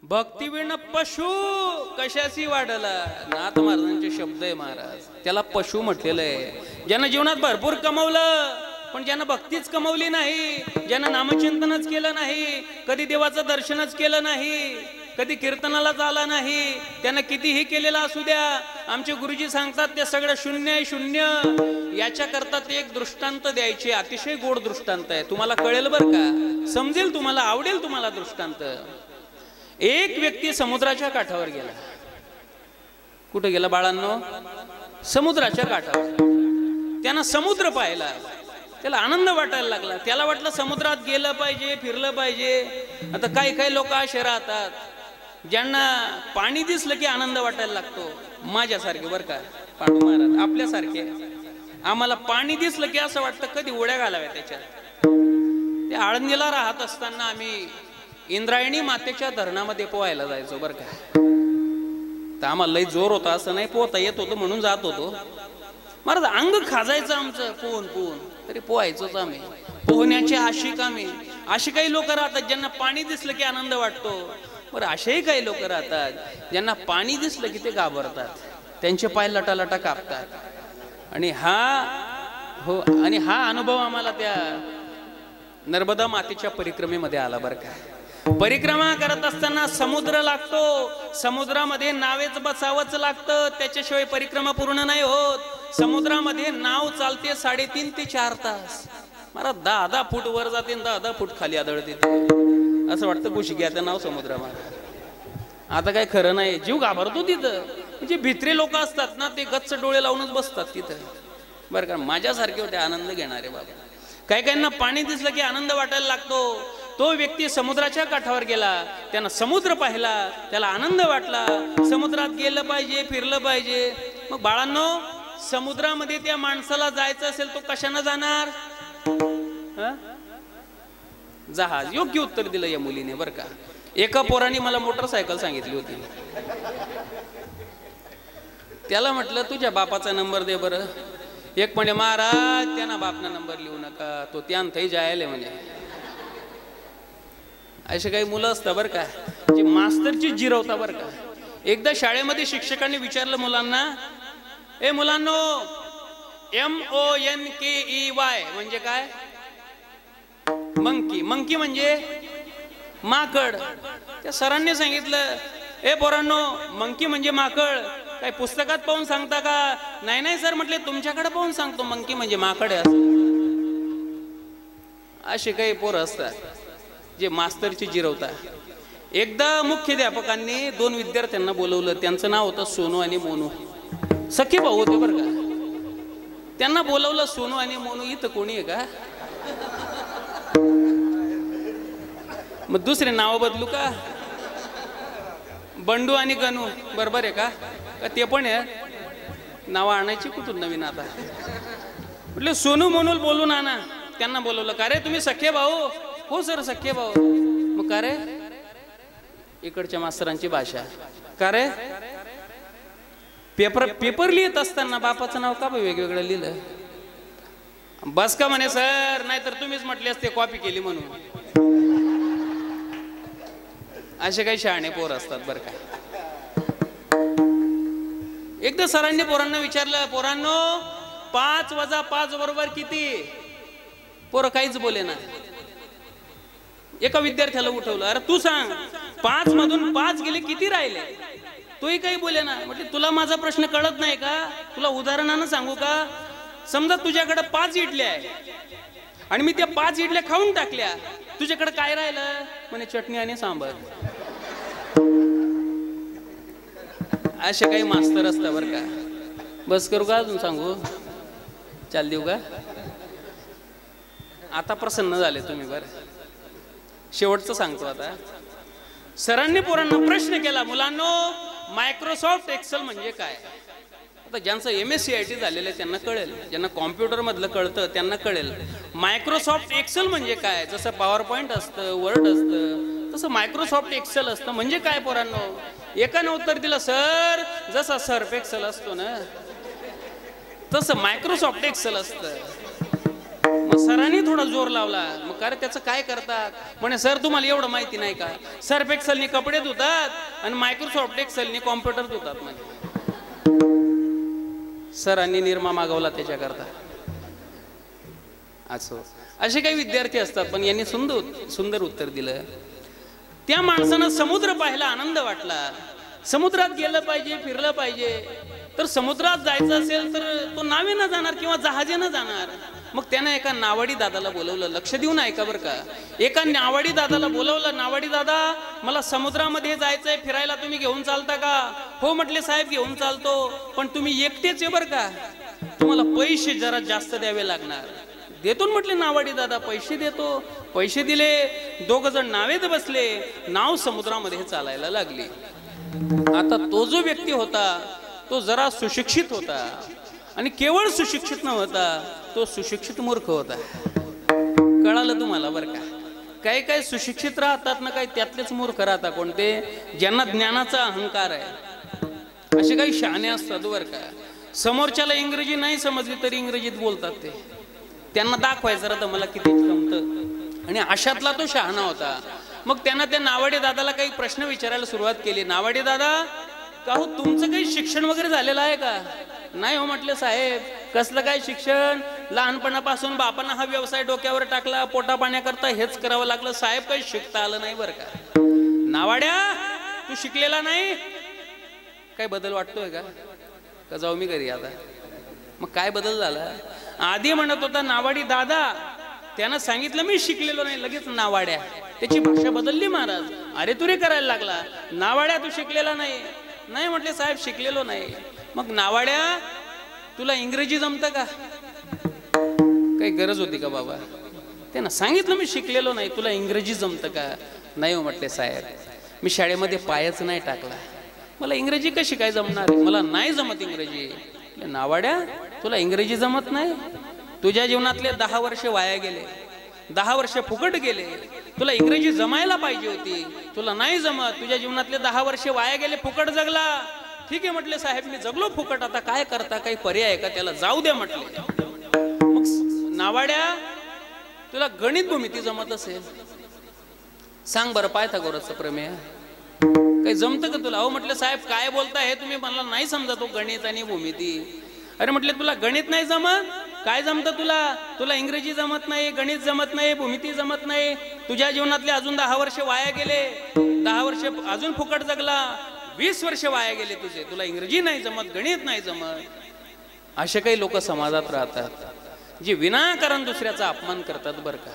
भक्तीविण पशु कशाशी वाढला. नाथ महाराजांचे शब्द आहे महाराज. त्याला पशु म्हटलेलं आहे. ज्यानं जीवनात भरपूर कमवलं पण ज्यानं भक्तीच कमवली नाही, ज्यानं नामचिंतनच केलं नाही, कधी देवाचं दर्शनच केलं नाही, कधी कीर्तनाला आला नाही, त्यानं कितीही केलेलं असू द्या, आमचे गुरुजी सांगतात ते सगळं शून्य आहे शून्य. याच्या करता ते एक दृष्टांत द्यायचे. अतिशय गोड दृष्टांत आहे. तुम्हाला कळेल बरं का, समजेल तुम्हाला, आवडेल तुम्हाला दृष्टांत. एक व्यक्ती समुद्राच्या काठावर गेला. कुठे गेला बाळांनो? समुद्राच्या काठावर. त्यानं समुद्र पाहिला. त्याला आनंद वाटायला लागला. त्याला वाटलं समुद्रात गेलं पाहिजे, फिरलं पाहिजे. आता काही काही लोक असे राहतात ज्यांना पाणी दिसलं की आनंद वाटायला लागतो. माझ्यासारखे बरं का पांडू महाराज, आपल्यासारखे. आम्हाला पाणी दिसलं की असं वाटतं कधी उड्या घालाव्या त्याच्यात. ते आळंदीला राहत असताना आम्ही इंद्रायणी मातेच्या धरणामध्ये पोहायला जायचो बरं का. तर आम्हाला लई जोर होता, असं नाही, पोहता येत होतं म्हणून जात होतो. महाराज अंग खाजायचं आमचं पोहून पोहून, तरी पोहायचोच आम्ही. पोहण्याचे आशिक आम्ही. असे काही लोक राहतात ज्यांना पाणी दिसलं की आनंद वाटतो. बरं, असेही काही लोक राहतात ज्यांना पाणी दिसलं की ते घाबरतात, त्यांचे पाय लटालटा कापतात. आणि हा अनुभव आम्हाला त्या नर्मदा मातेच्या परिक्रमेमध्ये आला बरं का. परिक्रमा करत असताना समुद्र लागतो. समुद्रामध्ये नावेच बसावंच लागतं, त्याच्याशिवाय परिक्रमा पूर्ण नाही होत. समुद्रामध्ये नाव चालते 3.5 ते 4 तास. मला 10 फूट वर जाते, 10 फूट खाली आदळते. असं वाटतं घुसग्याचं नाव समुद्रामध्ये. आता काय खरं नाही, जीव घाबरतो तिथं. म्हणजे भित्रे लोक असतात ना, ते गच्च डोळे लावूनच बसतात तिथं बरं का. माझ्यासारखे होते आनंद घेणारे बाबा. काही काहींना पाणी दिसलं की आनंद वाटायला लागतो. तो व्यक्ती समुद्राच्या काठावर गेला. त्यानं समुद्र पाहिला, त्याला आनंद वाटला. समुद्रात गेलं पाहिजे, फिरलं पाहिजे. मग बाळांनो, समुद्रामध्ये त्या माणसाला जायचं असेल तो कशानं जाणार? जहाज. योग्य उत्तर दिलं या मुलीने बरं का. एका पोराने मला मोटरसायकल सांगितली होती. त्याला म्हटलं तुझ्या बापाचा नंबर दे बरं. एक म्हणजे महाराज त्यांना बापना नंबर लिहू नका, तो त्यान थई जायले म्हणे. असे काही मुलं असतात बरं का, जे मास्तरची जिरवता बरं का. एकदा शाळेमध्ये शिक्षकांनी विचारलं मुलांना, ए मुलांनो, MONKEY म्हणजे काय? मंकी. मंकी म्हणजे माकड. त्या सरांनी सांगितलं, ए पोरांनो, मंकी म्हणजे माकड. काय पुस्तकात पाहून सांगता का? नाही नाही सर म्हटले, तुमच्याकडे पाहून सांगतो मंकी म्हणजे माकड आहे असं. असे काही पोरं असतात जे मास्तरची जिरवतात. एकदा मुख्याध्यापकांनी 2 विद्यार्थ्यांना बोलवलं. त्यांचं नाव होतं सोनू आणि मोनू. सखे भाऊ होते बरं का. त्यांना बोलवलं, सोनू आणि मोनू, इथं कोणी आहे का? मग दुसरे नाव बदलू का? बंडू आणि गणू बरोबर आहे का? ते पण आहे नाव आणायची कुठून नवीन आता. म्हटलं सोनू मोनू बोलून आणा. त्यांना बोलवलं. का रे तुम्ही सखे भाऊ? हो सर सखे भाऊ. मग का रे? इकडच्या मास्तरांची भाषा. का रे? पेपर लिहित असताना बापाचं नाव का वेगवेगळं लिहिलं? बस का म्हणे सर, नाहीतर तुम्हीच म्हटले असते कॉपी केली म्हणून. असे काही शहाणे पोर असतात बरं का. एकदा सरांनी पोरांना विचारलं, पोरांनो 5 + 5 बरोबर किती? पोरं काहीच बोले ना. एका विद्यार्थ्याला उठवलं, अरे तू सांग 5 मधून 5 गेले किती राहिले? तोही काही बोले ना. म्हटले तुला माझा प्रश्न कळत नाही का? तुला उदाहरणानं सांगू का? समजा तुझ्याकडे 5 इडल्या आहे आणि मी त्या 5 इडल्या खाऊन टाकल्या. तुझ्याकडे काय राहिलं? म्हणे चटणी आणि सांबार. असे काही मास्तर असतात बरं का. बस करू का? अजून सांगू? चाल देऊ का? आता प्रसन्न झाले तुम्ही बरं. शेवटचं सांगतो आता. सरांनी पोरांना प्रश्न केला, मुलांनो मायक्रोसॉफ्ट एक्सेल म्हणजे काय? आता ज्यांचं MSCIT झालेलं आहे त्यांना कळेल, ज्यांना कॉम्प्युटर मधलं कळतं त्यांना कळेल. मायक्रोसॉफ्ट एक्सेल म्हणजे काय? जसं पॉवर पॉइंट असतं, वर्ड असतं, तसं मायक्रोसॉफ्ट एक्सेल असतं. म्हणजे काय पोरांनो? एकानं उत्तर दिलं, सर जसा सर्फ एक्सेल असतो ना तसं मायक्रोसॉफ्ट एक्सेल असतं. मग सरांनी थोडा जोर लावला. मग का रे त्याचं काय करतात? म्हणे सर तुम्हाला एवढं माहिती नाही का, सर्फ एक्सेलनी कपडे धुतात आणि मायक्रोसॉफ्ट एक्सेलनी कॉम्प्युटर धुतात. म्हणजे सरांनी निरमा मागवला त्याच्याकरता. असो असे काही विद्यार्थी असतात. पण यांनी सुंदर उत्तर दिलं. त्या माणसानं समुद्र पाहायला आनंद वाटला. समुद्रात गेलं पाहिजे, फिरलं पाहिजे. तर समुद्रात जायचं असेल तर तो नावेनं जाणार किंवा जहाजेनं जाणार. मग त्यानं एका नावाडी दादाला बोलवलं. लक्ष देऊन ऐका बरं का. एका नावाडी दादाला बोलवलं. नावाडी दादा, मला समुद्रामध्ये जायचंय, फिरायला तुम्ही घेऊन चालता का? हो म्हटले साहेब घेऊन चालतो, पण तुम्ही एकटेच आहे बरं का, तुम्हाला पैसे जरा जास्त द्यावे लागणार. देतो म्हटले नावाडी दादा, पैसे देतो. पैसे दिले. दोघ जण नावेत बसले. नाव समुद्रामध्ये चालायला लागली. आता तो जो व्यक्ती होता तो जरा सुशिक्षित होता. आणि केवळ सुशिक्षित नव्हता, तो सुशिक्षित मूर्ख होता. कळालं तुम्हाला बरं का. काही काही सुशिक्षित राहतात ना, काही त्यातलेच मूर्ख राहतात. कोणते? ज्यांना ज्ञानाचा अहंकार आहे. असे काही शहाणे असतात बरं का. समोरच्याला इंग्रजी नाही समजली तरी इंग्रजीत बोलतात ते. त्यांना दाखवायचं राहतं मला किती जमतं. आणि अशातला तो शहाणा होता. मग त्यांना त्या नावाडे दादाला काही प्रश्न विचारायला सुरुवात केली. नावाडे दादा, का हो तुमचं काही शिक्षण वगैरे झालेलं आहे का? नाही हो म्हटले साहेब. कसलं काय शिक्षण? लहानपणापासून बापांना हा व्यवसाय डोक्यावर टाकला, पोटा पाण्याकरता हेच करावं लागलं साहेब, काही शिकता आलं नाही बरं का. नावाड्या, तू शिकलेला नाही? काय बदल वाटतोय का जाऊ मी घरी आता? मग काय बदल झाला? आधी म्हणत होता नावाडी दादा, त्यानं सांगितलं मी शिकलेलो नाही, लगेच नावाड्या. त्याची भाषा बदलली महाराज. अरे तुरे करायला लागला. नावाड्या, तू शिकलेला नाही? नाही म्हटले साहेब शिकलेलो नाही. मग नावाड्या, तुला इंग्रजी जमतं का? काही गरज होती का बाबा? त्यानं सांगितलं मी शिकलेलो नाही, तुला इंग्रजी जमतं का? नाही हो म्हटले साहेब, मी शाळेमध्ये पायच नाही टाकला, मला इंग्रजी कशी काय जमणार? मला नाही जमत इंग्रजी. नावाड्या, तुला इंग्रजी जमत नाही? तुझ्या जीवनातले 10 वर्ष वाया गेले, 10 वर्ष फुकट गेले. तुला इंग्रजी जमायला पाहिजे होती, तुला नाही जमत. तुझ्या जीवनातले 10 वर्ष वाया गेले, फुकट जगला. ठीक आहे म्हटले साहेब, मी जगलो फुकट, आता काय करता? काही पर्याय आहे का? त्याला जाऊ द्या म्हटले. मग नावाड्या, तुला गणित भूमिती जमत असेल, सांग बरं पायथागोरसचं प्रमेय काही जमतं का तुला? हो म्हटलं साहेब काय बोलताय हे तुम्ही, मला नाही समजत तो गणित आणि भूमिती. अरे म्हटले तुला गणित नाही जमत, काय जमतं तुला? तुला इंग्रजी जमत नाही, गणित जमत नाही, भूमिती जमत नाही. तुझ्या जीवनातले अजून 10 वर्ष वाया गेले, 10 वर्ष अजून फुकट जगला, 20 वर्ष वाया गेले तुझे. तुला इंग्रजी नाही जमत, गणित नाही जमत. असे काही लोक समाजात राहतात जे विनाकारण दुसऱ्याचा अपमान करतात बरं का.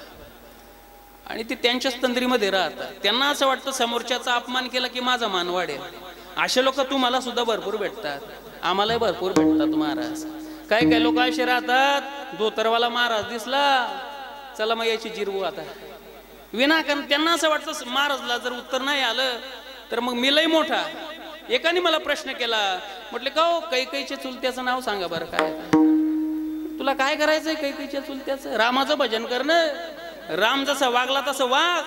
आणि ते त्यांच्याच तंद्रीमध्ये राहतात. त्यांना असं वाटतं समोरच्याचा अपमान केला की माझा मान वाढेल. असे लोक तुम्हाला सुद्धा भरपूर भेटतात, आम्हालाही भरपूर भेटतात महाराज. काही काही लोक असे राहतात, धोतरवाला महाराज दिसला, चला मग याची जिरवू आता. विनाकारण त्यांना असं वाटतं महाराजला जर उत्तर नाही आलं तर मग मी लय मोठा. एकाने मला प्रश्न केला, म्हटले का हो कैकेयीच्या चुलत्याचं नाव सांगा बरं काय. तुला काय करायचंय कैकेयीच्या चुलत्याचं? रामाचं भजन करणं. राम जसा वागला तसं वाग,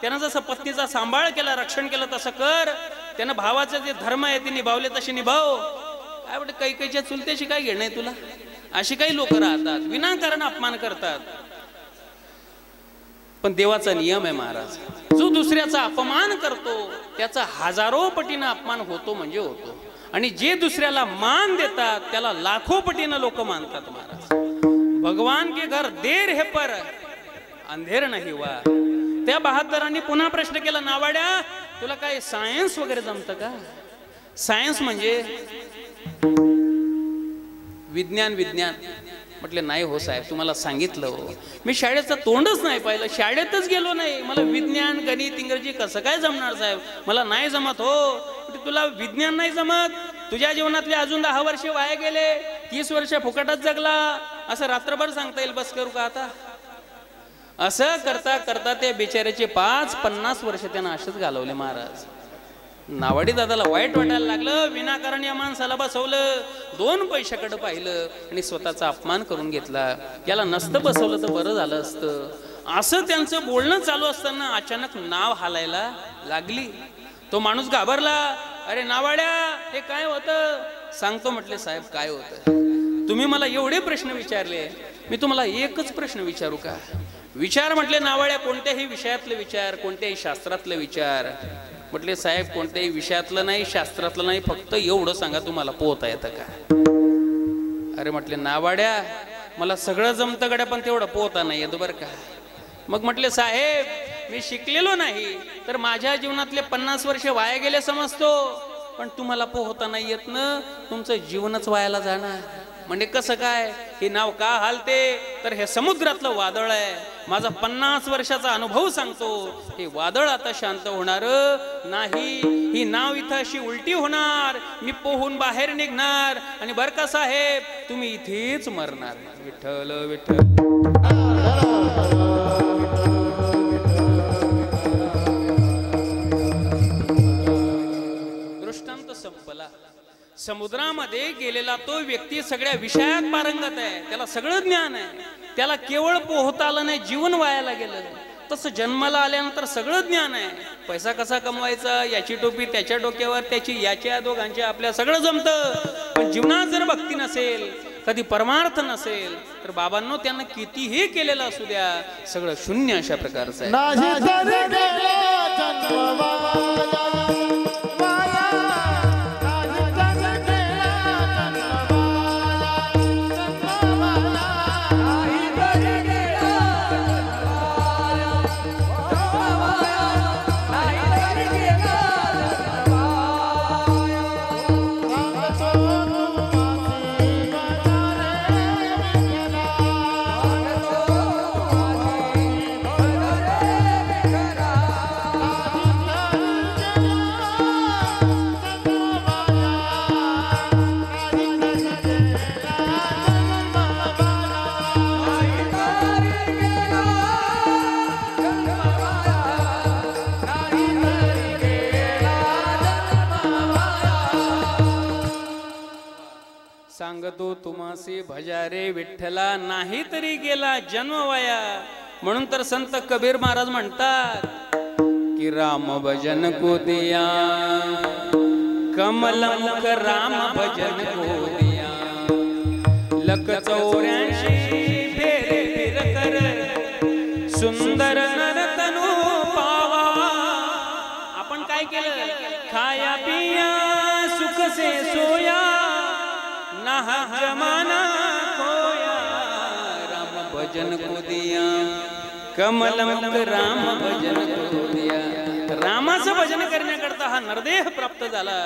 त्यानं जसं पत्नीचा सांभाळ केला, रक्षण केलं तसं कर. त्यानं भावाचे जे धर्म आहे ते निभावले तसे निभाव. काय वाटतं कैकेयीच्या चुलत्याशी काय घेणं आहे तुला? अशी काही लोक राहतात, विनाकारण अपमान करतात. पण देवाचा नियम आहे महाराज, जो दुसऱ्याचा अपमान करतो त्याचा हजारो पटीनं अपमान होतो म्हणजे होतो. आणि जे दुसऱ्याला मान देतात त्याला लाखो पटीनं लोक मानतात महाराज. भगवान के घर देर है पर अंधेर नाही वा. त्या बहादरांनी पुन्हा प्रश्न केला, नावाड्या तुला काय सायन्स वगैरे जमतं का? सायन्स म्हणजे विज्ञान. विज्ञान म्हटले नाही हो साहेब, तुम्हाला सांगितलं हो, मी शाळेचं तोंडच नाही पाहिलं, शाळेतच गेलो नाही, मला विज्ञान गणित इंग्रजी कसं काय जमणार साहेब, मला नाही जमत हो. तुला विज्ञान नाही जमत, तुझ्या जीवनातले अजून 10 वर्ष वाया गेले, 30 वर्ष फुकटच जगला, असं रात्रभर सांगता येईल? बस करू का आता? असं करता करता त्या बिचाऱ्याचे 50 वर्ष त्यानं असेच घालवले महाराज. नावाडी दादाला वाईट वाटायला लागलं, विनाकारण या माणसाला बसवलं, 2 पैशाकडे पाहिलं आणि स्वतःचा अपमान करून घेतला. याला नसतं बसवलं तर बरं झालं असतं. असं त्यांचं बोलणं चालू असताना अचानक नाव हालायला लागली. तो माणूस घाबरला. अरे नावाड्या, हे काय होतं? सांगतो म्हटले साहेब काय होतं. तुम्ही मला एवढे प्रश्न विचारले, मी तुम्हाला एकच प्रश्न विचारू का? विचार म्हटले नावाड्या कोणत्याही विषयातले विचार, कोणत्याही शास्त्रातले विचार. म्हटले साहेब कोणत्याही विषयातलं नाही, शास्त्रातलं नाही, फक्त एवढं सांगा तुम्हाला पोहता येतं का? अरे म्हटले नावाड्या मला सगळं जमतं गड्या, पण तेवढं पोहता नाही येत बरं का. मग म्हटले साहेब मी शिकलेलो नाही तर माझ्या जीवनातले 50 वर्ष वाया गेले समजतो, पण तुम्हाला पोहता नाही येत ना, तुमचं जीवनच वायाला जाणार. म्हणजे कसं काय? हे नाव का हालते? तर हे समुद्रातलं वादळ आहे. माझा 50 वर्षाचा अनुभव सांगतो, हे वादळ आता शांत होणार नाही. ही नाव इथं अशी उलटी होणार, मी पोहून बाहेर निघणार आणि बर का साहेब तुम्ही इथेच मरणार. विठ्ठल विठ्ठल. दृष्टांत संपला. समुद्रामध्ये गेलेला तो व्यक्ती सगळ्या विषयात पारंगत आहे, त्याला सगळं ज्ञान आहे, त्याला केवळ पोहता आलं नाही, जीवन वायाला गेलं. तसं जन्माला आल्यानंतर सगळं ज्ञान आहे, पैसा कसा कमवायचा, याची टोपी त्याच्या डोक्यावर, त्याची याच्या दोघांच्या आपल्या सगळं जमतं. पण जीवनात जर भक्ती नसेल, कधी परमार्थ नसेल, तर बाबांनो त्यांना कितीही केलेलं असू द्या, सगळं शून्य अशा प्रकारचं आहे. सांगतो तुम्हासी भजारे विठ्ठला, नाही तरी गेला जन्म वाया. म्हणून तर संत कबीर महाराज म्हणतात की राम भजन को दिया कमलमुख, राम भजन को दिया लख 84 फेरे फिर कर सुंदर नरतनु पावा. आपण काय केलं? खाया पिया सुख से सोया, जमाना खोया, राम भजन को दिया कमलमुख, राम भजन को दिया. रामाचं भजन करण्याकरता हा नरदेह प्राप्त झाला.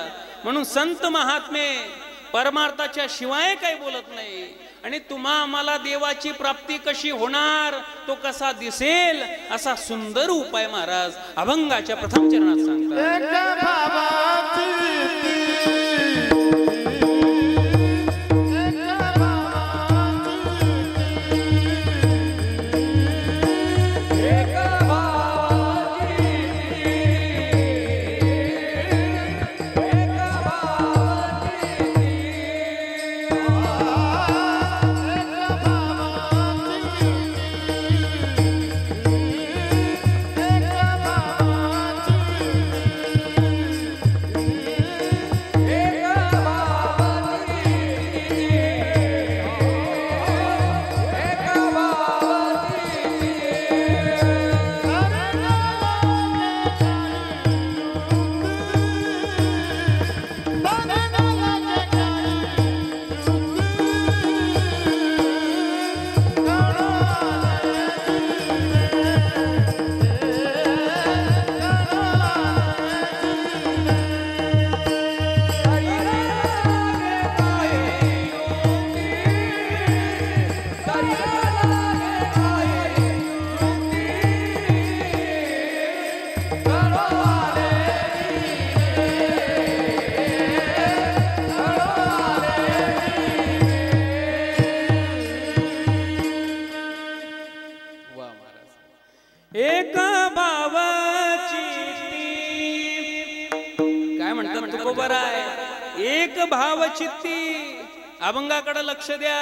म्हणून संत महात्मे परमार्थाच्या शिवाय काही बोलत नाही. आणि तुम्हा आम्हाला देवाची प्राप्ती कशी होणार, तो कसा दिसेल, असा सुंदर उपाय महाराज अभंगाच्या प्रथम चरणात सांगतात. एक भावाची काय म्हणतात तुकोबारा आहे, एक भाव चित्ती. अभंगाकडे लक्ष द्या,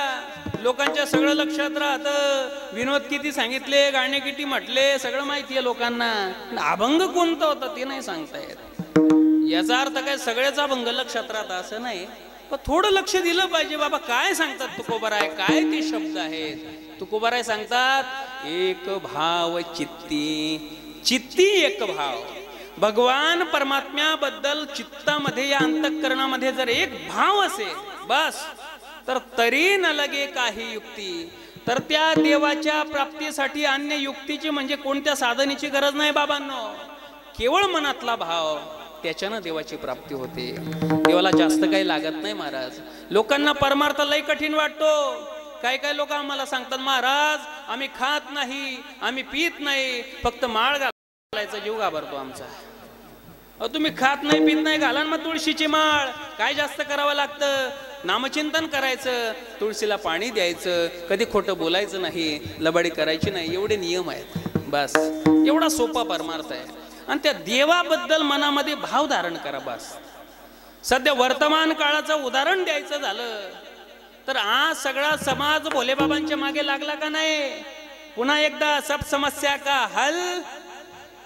लोकांच्या सगळं लक्षात राहतं. विनोद किती सांगितले, गाणे किती म्हटले, सगळं माहितीये लोकांना. अभंग कोणता होता ते नाही सांगता येत. याचा अर्थ काय सगळ्याच अभंग लक्षात राहतं असं नाही, पण थोडं लक्ष दिलं पाहिजे. बाबा काय सांगतात तुकोबाराय, काय ते शब्द आहेत. तुकोबाराय सांगतात एक भाव चित्ती, चित्ती एक भाव. भगवान परमात्म्याबद्दल चित्तामध्ये या अंतःकरणामध्ये जर एक भाव असेल बस, तर तरी न लगे काही युक्ती. तर त्या देवाच्या प्राप्तीसाठी अन्य युक्तीची म्हणजे कोणत्या साधनेची गरज नाही बाबांनो. केवळ मनातला भाव, त्याच्यानं देवाची प्राप्ती होते. देवाला जास्त काही लागत नाही महाराज. लोकांना परमार्थ लय कठीण वाटतो. काय काय लोक आम्हाला सांगतात, महाराज आम्ही खात नाही, आम्ही पित नाही, फक्त माळ घालायचा जीव घाबरतो आमचा. तुम्ही खात नाही पित नाही घाला मग तुळशीची माळ. काय जास्त करावं लागतं? नामचिंतन करायचं, तुळशीला पाणी द्यायचं, कधी खोटं बोलायचं नाही, लबाडी करायची नाही, एवढे नियम आहेत बस. एवढा सोपा परमार्थ आहे. आणि त्या देवाबद्दल मनामध्ये भाव धारण करा बस. सध्या वर्तमान काळाचं उदाहरण द्यायचं झालं तर आज सगळा समाज भोलेबाबांच्या मागे लागला का नाही? पुन्हा एकदा सब समस्या का हल,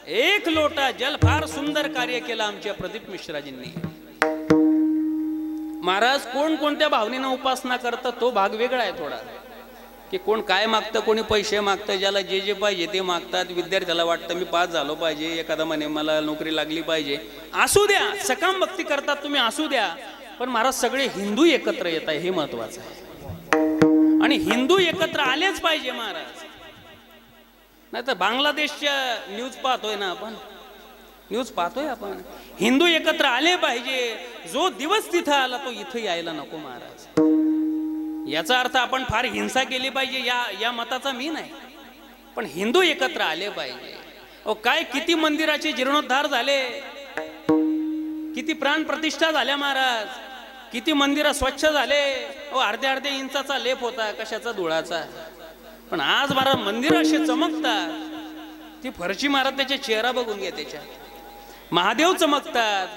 एक लोटा जल. फार सुंदर कार्य केलं आमच्या प्रदीप मिश्राजींनी. महाराज कोण कोणत्या भावनेनं उपासना करतं तो भाग वेगळा आहे थोडा. की कोण काय मागतं, कोणी पैसे मागतं, ज्याला जे जे पाहिजे ते मागतात. विद्यार्थ्याला वाटतं मी पास झालो पाहिजे, एखादा म्हणे मला नोकरी लागली पाहिजे. असू द्या, सकाम भक्ती करतात तुम्ही, असू द्या. पण महाराज सगळे हिंदू एकत्र येत आहे हे महत्वाचं आहे. आणि हिंदू एकत्र आलेच पाहिजे महाराज. नाही तर बांगलादेशच्या न्यूज पाहतोय ना आपण, न्यूज पाहतोय आपण. हिंदू एकत्र आले पाहिजे. जो दिवस तिथं आला तो इथं यायला नको महाराज. याचा अर्थ आपण फार हिंसा केली पाहिजे या मताचा मी नाही, पण हिंदू एकत्र आले पाहिजे. काय किती मंदिराचे जीर्णोद्धार झाले, किती प्राण प्रतिष्ठा झाल्या महाराज, किती मंदिरं स्वच्छ झाले. अर्ध्या अर्ध्या इंचाचा लेप होता कशाचा, धुळाचा. पण आज महाराज मंदिर असे चमकतात. ती फरशी महाराज त्याचे चेहरा बघून घ्या, त्याच्यात महादेव चमकतात.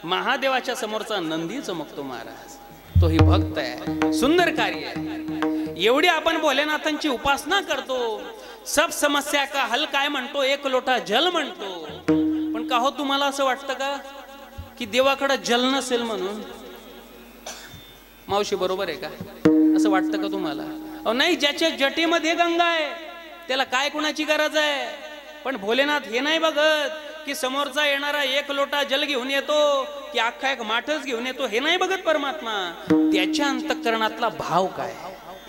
महादेवाच्या समोरचा नंदी चमकतो महाराज. तोही भक्त आहे. सुंदर कार्य आहे. एवढी आपण भोलेनाथांची उपासना करतो. सब समस्या का हल काय म्हणतो, एक लोटा जल म्हणतो. पण का हो तुम्हाला असं वाटतं का की देवाकडे जल नसेल म्हणून? मावशी बरोबर आहे का? असं वाटतं का तुम्हाला? नाही, ज्याच्या जटीमध्ये गंगा आहे त्याला काय कुणाची गरज आहे. पण भोलेनाथ हे नाही बघत की समोरचा येणारा एक लोटा जल घेऊन येतो की अख्खा एक माठच घेऊन येतो, हे नाही बघत परमात्मा. त्याच्या अंतःकरणातला भाव काय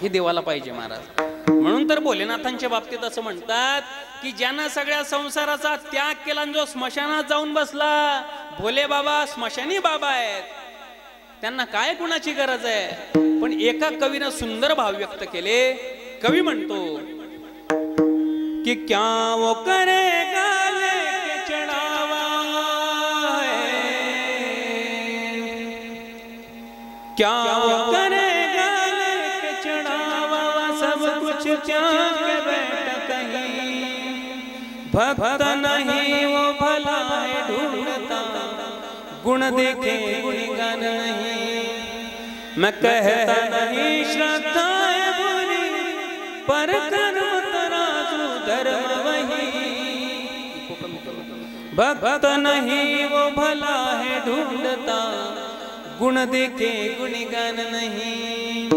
हे देवाला पाहिजे महाराज. म्हणून तर भोलेनाथांच्या बाबतीत असं म्हणतात की ज्यानं सगळ्या संसाराचा त्याग केला आणि जो स्मशानात जाऊन बसला, भोले बाबा स्मशानी बाबा आहेत, त्यांना काय कुणाची गरज आहे. पण एका कवीनं सुंदर भाव व्यक्त केले. कवी म्हणतो कि क्या वो करेगा लेके चढ़ावा, क्या वो करेगा लेके चढ़ावा, सब कुछ त्याग के बैठ कहीं, भक्त नहीं वो भला है ढूंढता, गुण देखे गुणगान नहीं, मैं कहता नहीं श्रद्धा है बुरी, पर कर्म तराजू धर्म वही, भक्त नहीं वो भला है ढूंढता, गुण देखे गुणगान नहीं,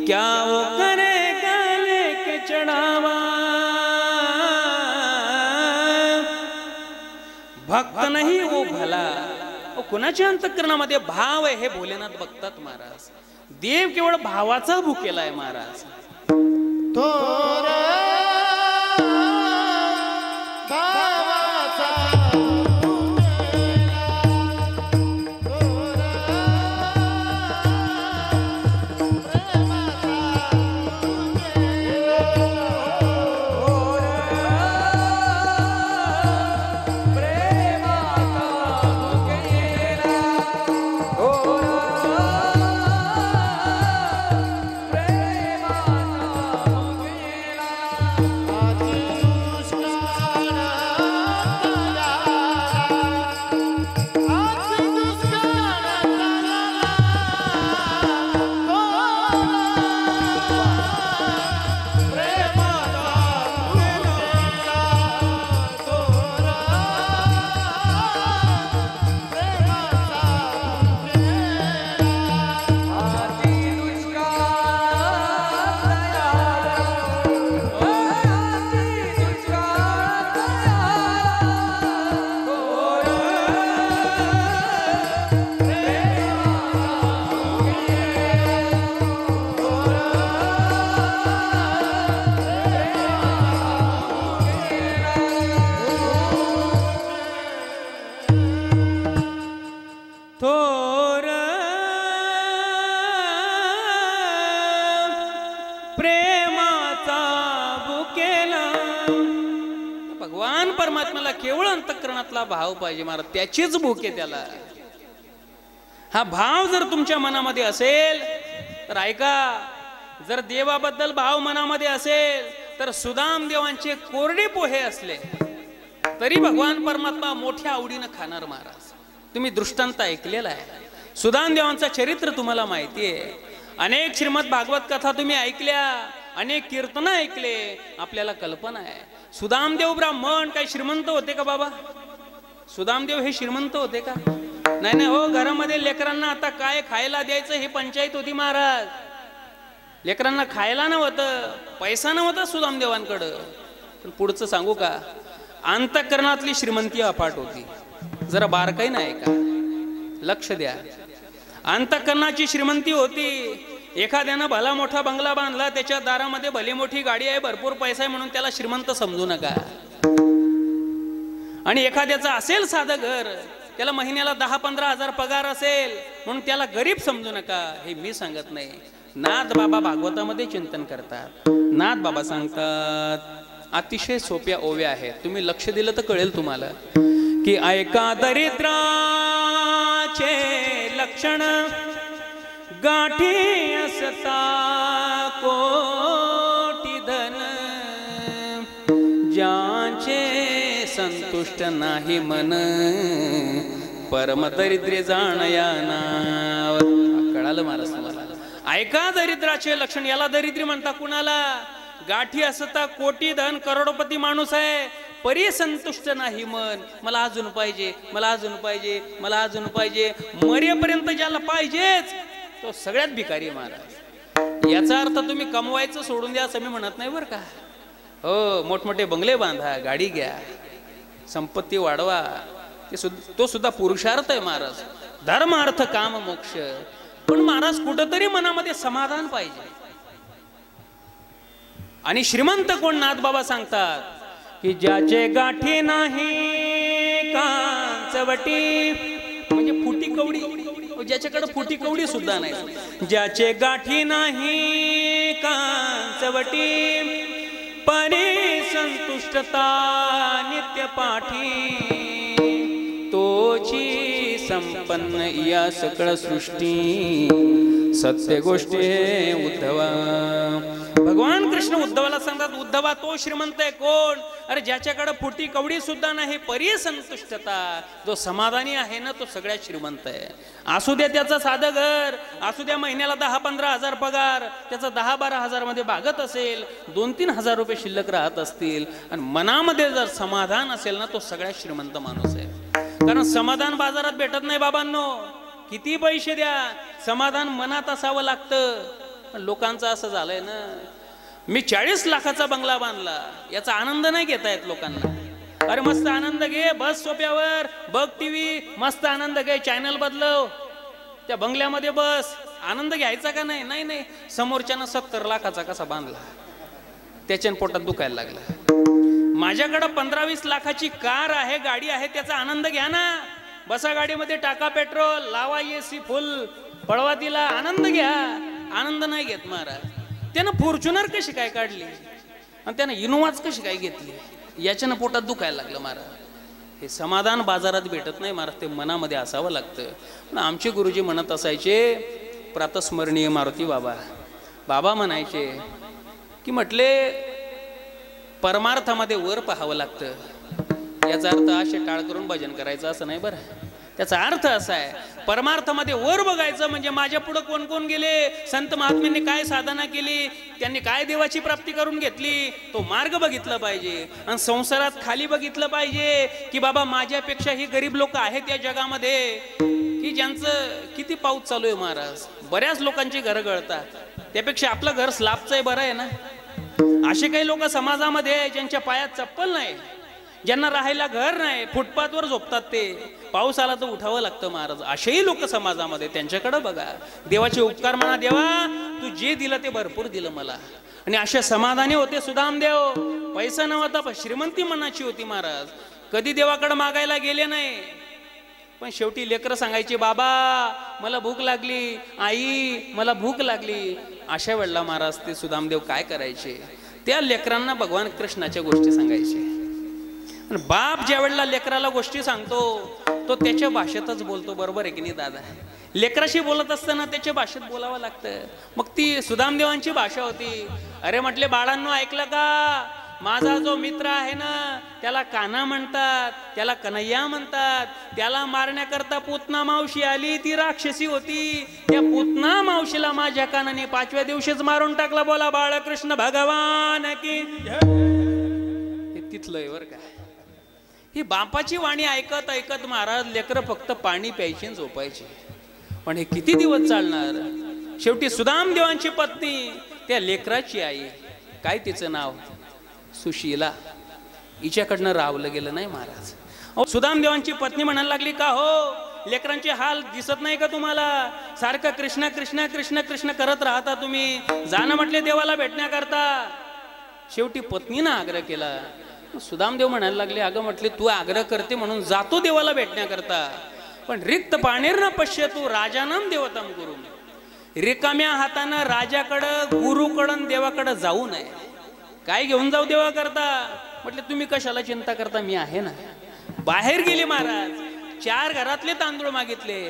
क्या वो करेगा लेके चढ़ावा. भक्त नहीं वो भला. कुणाच्या अंतःकरणामध्ये भाव आहे हे भोलेनाथ बघतात महाराज. देव केवळ भावाचा भुकेला आहे महाराज. थोर प्रेमाचा बुकेला. भगवान परमात्म्याला केवळ अंतःकरणातला भाव पाहिजे महाराज, त्याचीच भूक आहे त्याला. हा भाव जर तुमच्या मनामध्ये असेल तर ऐका, जर देवाबद्दल भाव मनामध्ये असेल तर सुदाम देवांचे कोरडे पोहे असले तरी भगवान परमात्मा मोठ्या आवडीनं खाणार महाराज. तुम्ही दृष्टांत ऐकलेला आहे. सुदाम देवांचं चरित्र तुम्हाला माहिती आहे. अनेक श्रीमद भागवत कथा तुम्ही ऐकल्या, अनेक कीर्तन ऐकले, आपल्याला कल्पना आहे. सुदामदेव ब्राह्मण काही श्रीमंत होते का बाबा? सुदामदेव हे श्रीमंत होते का? नाही नाही हो, घरामध्ये लेकरांना आता काय खायला द्यायचं हे पंचायत होती महाराज. लेकरांना खायला नव्हतं, पैसा नव्हता सुदामदेवांकडं. पण पुढचं सांगू का, अंतःकरणातली श्रीमंती अफाट होती. जरा बारकाईनं ऐका, लक्ष द्या. अंतःकरणाची श्रीमंती होती. एखाद्यानं भला मोठा बंगला बांधला, त्याच्या दारामध्ये भली मोठी गाडी आहे, भरपूर पैसा आहे म्हणून त्याला श्रीमंत समजू नका. आणि एखाद्याचं असेल साधं घर, त्याला महिन्याला 10-15 हजार पगार असेल म्हणून त्याला गरीब समजू नका. हे मी सांगत नाही, नाथ बाबा भागवतामध्ये चिंतन करतात. नाथ बाबा सांगतात, अतिशय सोप्या ओव्या आहेत, तुम्ही लक्ष दिलं तर कळेल तुम्हाला की ऐका दरिद्राचे लक्षण, गाठी असता कोटी धन, ज्याचे संतुष्ट नाही मन, परम दरिद्री जाणया नाव. कळालं महाराज तुम्हाला? ऐका दरिद्राचे लक्षण. याला दरिद्री म्हणता कुणाला? गाठी असता कोटी धन, करोडपती माणूस आहे, परी संतुष्ट नाही मन. मला अजून पाहिजे, मला अजून पाहिजे, मला अजून पाहिजे. मरेपर्यंत ज्याला पाहिजेच तो सगळ्यात भिकारी महाराज. याचा अर्थ तुम्ही कमवायचं सोडून द्या असं मी म्हणत नाही बरं का. हो, मोठमोठे बंगले बांधा, गाडी घ्या, संपत्ती वाढवा, तो सुद्धा पुरुषार्थ आहे महाराज. धर्म अर्थ काम मोक्ष. पण महाराज कुठंतरी मनामध्ये समाधान पाहिजे. आणि श्रीमंत कोण? नाथ बाबा सांगतात की ज्याचे गाठी नाही कांचवटी, म्हणजे फुटी कवडी, ज्याच्याकडे फुटी कवडी सुद्धा नाही. ज्याचे गाठी नाही कांचवटी, परी संतुष्टता नित्य पाठी, तोची संपन्न या सकळ सृष्टी, सत्य गोष्टी उद्धवा. भगवान कृष्ण उद्धवाला सांगतात, उद्धवा तो श्रीमंत आहे कोण? अरे ज्याच्याकडे फुटी कवडी सुद्धा नाही, परी संतुष्टता, जो समाधानी आहे ना तो सगळ्यात श्रीमंत आहे. असू द्या त्याचं साधं घर, असू द्या महिन्याला 10-15 हजार पगार, त्याचा 10-12 हजार मध्ये भागत असेल, 2-3 हजार रुपये शिल्लक राहत असतील, आणि मनामध्ये जर समाधान असेल ना तो सगळ्यात श्रीमंत माणूस आहे. कारण समाधान बाजारात भेटत नाही बाबांनो. किती पैसे द्या, समाधान मनात असावं लागतं. पण लोकांचं असं झालंय ना, मी 40 लाखाचा बंगला बांधला, याचा आनंद नाही घेता येत लोकांना. अरे मस्त आनंद घे, बस सोप्यावर, बघ टीव्ही, मस्त आनंद घे, चॅनल बदलव, त्या बंगल्यामध्ये बस. आनंद घ्यायचा का नाही? नाही नाही. समोरच्यानं 70 लाखाचा कसा बांधला, त्याच्या पोटात दुखायला लागला. माझ्याकडं 15-20 लाखाची कार आहे, गाडी आहे, त्याचा आनंद घ्या ना. बसा गाडीमध्ये, टाका पेट्रोल, लावा AC फुल, पळवा तिला, आनंद घ्या. आनंद नाही घेत महाराज. त्यानं फॉर्च्युनर कशी काय काढली आणि त्यानं इनोवाच कशी काय घेतली, याच्यानं पोटात दुखायला लागलं महाराज. हे समाधान बाजारात भेटत नाही महाराज, ते मनामध्ये असावं लागतं. पण आमचे गुरुजी म्हणत असायचे, प्रातस्मरणीय मारुती बाबा, बाबा म्हणायचे की म्हटले परमार्थामध्ये वर पाहावं लागतं. याचा अर्थ असे टाळ करून भजन करायचं असं नाही बरं. त्याचा अर्थ असा आहे, परमार्थामध्ये वर बघायचं म्हणजे माझ्या पुढे कोण कोण गेले, संत महात्म्यांनी काय साधना केली, त्यांनी काय देवाची प्राप्ती करून घेतली, तो मार्ग बघितला पाहिजे. आणि संसारात खाली बघितलं पाहिजे की बाबा माझ्यापेक्षा ही गरीब लोक आहेत या जगामध्ये, की ज्यांचं किती पाऊस चालू आहे महाराज. बऱ्याच लोकांची घरं गळतात, त्यापेक्षा आपलं घर स्लॅबचं आहे बरं आहे ना. असे काही लोक समाजामध्ये ज्यांच्या पायात चप्पल नाही, ज्यांना राहायला घर नाही, फुटपाथवर झोपतात, ते पाऊस आला तर उठावं लागतं महाराज. असेही लोक समाजामध्ये, त्यांच्याकडे बघा. देवाचे उपकार म्हणा, देवा तू जे दिलं ते भरपूर दिलं मला. आणि अशा समाधानी होते सुदामदेव. पैसा नव्हता पण श्रीमंती मनाची होती महाराज. कधी देवाकडे मागायला गेले नाही. पण शेवटी लेकरं सांगायची, बाबा मला भूक लागली, आई मला भूक लागली. अशा वेळेला महाराज ते सुदामदेव काय करायचे, त्या लेकरांना भगवान कृष्णाच्या गोष्टी सांगायचे. आणि बाप ज्या वेळेला लेकराला गोष्टी सांगतो तो त्याच्या भाषेतच बोलतो. बरोबर आहे की नाही दादा? लेकराशी बोलत असताना त्याच्या भाषेत बोलावं लागतं. मग ती सुदामदेवांची भाषा होती. अरे म्हटले बाळांनो, ऐकलं का? माझा जो मित्र आहे ना त्याला कान्हा म्हणतात, त्याला कन्हैया म्हणतात. त्याला मारण्याकरता पूतना मावशी आली, ती राक्षसी होती. त्या पूतना मावशीला माझ्या कानाने 5व्या दिवशीच मारून टाकला. बोला बाळकृष्ण भगवान की. हे तिथलंय बर का. ही बापाची वाणी ऐकत ऐकत महाराज लेकरं फक्त पाणी प्यायची आणि झोपायची. पण हे किती दिवस चालणार? शेवटी सुदामदेवांची पत्नी त्या लेकराची आई, काय तिचं नाव? सुशीला. हिच्याकडनं रावलं गेलं नाही महाराज. सुदामदेवांची पत्नी म्हणायला लागली, का हो लेकरांचे हाल दिसत नाही का तुम्हाला? सारखं कृष्ण कृष्ण कृष्ण कृष्ण करत राहता तुम्ही. जाणं म्हटले देवाला भेटण्याकरता. शेवटी पत्नीनं आग्रह केला. सुदामदेव म्हणायला लागले, अगं म्हटले तू आग्रह करते म्हणून जातो देवाला भेटण्याकरता, पण रिक्त पाणीर न पश्यतू राजानम देवतम गुरु. रिकाम्या हातानं राजाकडं गुरुकडं देवाकडं जाऊ नये. काय घेऊन जाऊ देवा करता? म्हटले तुम्ही कशाला चिंता करता, मी आहे ना. बाहेर गेले महाराज. 4 घरातले तांदूळ मागितले.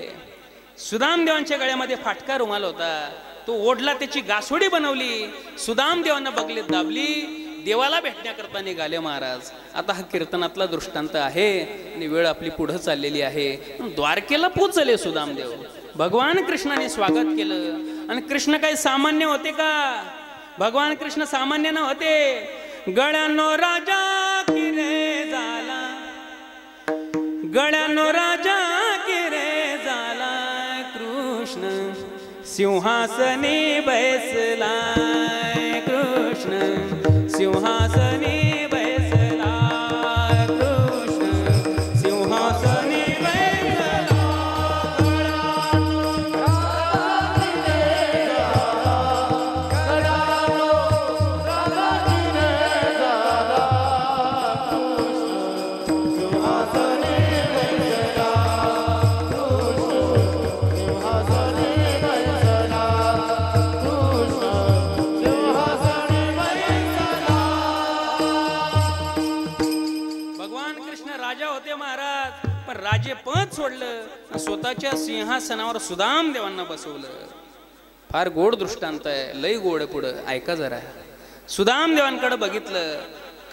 सुदामदेवांच्या गळ्यामध्ये फाटका रुमाल होता, तो ओढला, त्याची गासोडी बनवली. सुदामदेवांना बगलीत दाबली, देवाला भेटण्याकरता निघाले महाराज. आता हा कीर्तनातला दृष्टांत आहे आणि वेळ आपली पुढे चाललेली आहे. द्वारकेला पोचले सुदामदेव. भगवान कृष्णाने स्वागत केलं. आणि कृष्ण काही सामान्य होते का? भगवान कृष्ण सामान्य न होते. गळ्यानो राजा की रे झाला, गळ्यानो राजा की रे झाला. कृष्ण सिंहासनी बैसला, कृष्ण सिंहासनी बैसला, कृष्ण सिंहासनी बैसला. राजे पद सोडलं, स्वतःच्या सिंहासनावर सुदामदेवांना बसवलं. फार गोड दृष्टांत आहे, लय गोड पुढं ऐका जरा. सुदामदेवांकडे बघितलं,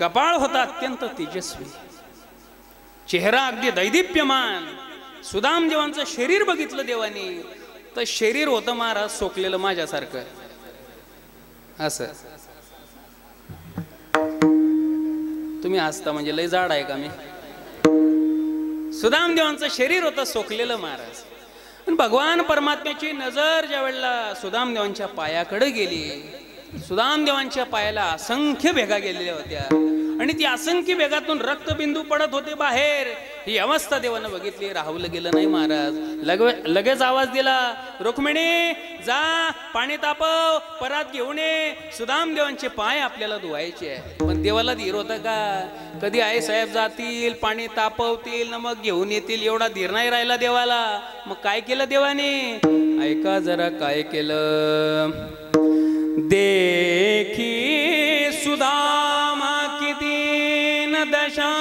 कपाळ होता अत्यंत तेजस्वी, चेहरा अगदी दैदिप्यमान. सुदामदेवांचं शरीर बघितलं देवानी, तर शरीर होतं महाराज सोकलेलं माझ्यासारखं असं. तुम्ही हसता म्हणजे लय जाड आहे का मी? सुदामदेवांचं शरीर होतं सोकलेलं महाराज. पण भगवान परमात्म्याची नजर ज्या वेळेला सुदामदेवांच्या पायाकडे गेली, सुदामदेवांच्या पायाला असंख्य भेगा गेलेल्या होत्या आणि ती असंख्य भेगातून रक्तबिंदू पडत होते बाहेर. ही अवस्था देवानं बघितली. राहुलं गेलं नाही महाराज. लगेच आवाज दिला, रुक्मिणी जा पाणी तापव, परात घेऊन ये. सुदामदेवांचे पाय आपल्याला धुवायचे आहे. पण देवाला धीर होता का? कधी आई साहेब जातील, पाणी तापवतील, मग घेऊन येतील, एवढा धीर नाही राहिला देवाला. मग काय केलं देवाने? ऐका जरा काय केलं. देखी सुदामा की दीन दशा,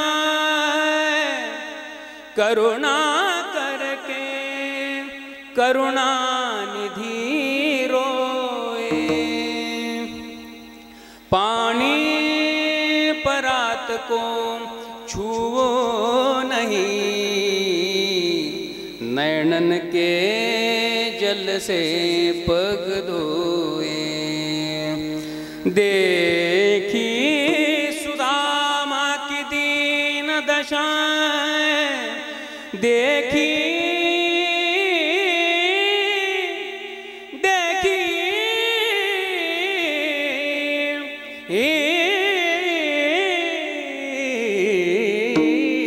करुणा करके करुणा निधि रोए. पानी परात को छुओ नहीं, नैनन के जल से पग धोए. देखी सुदामा की दीन दशा, देखी देखी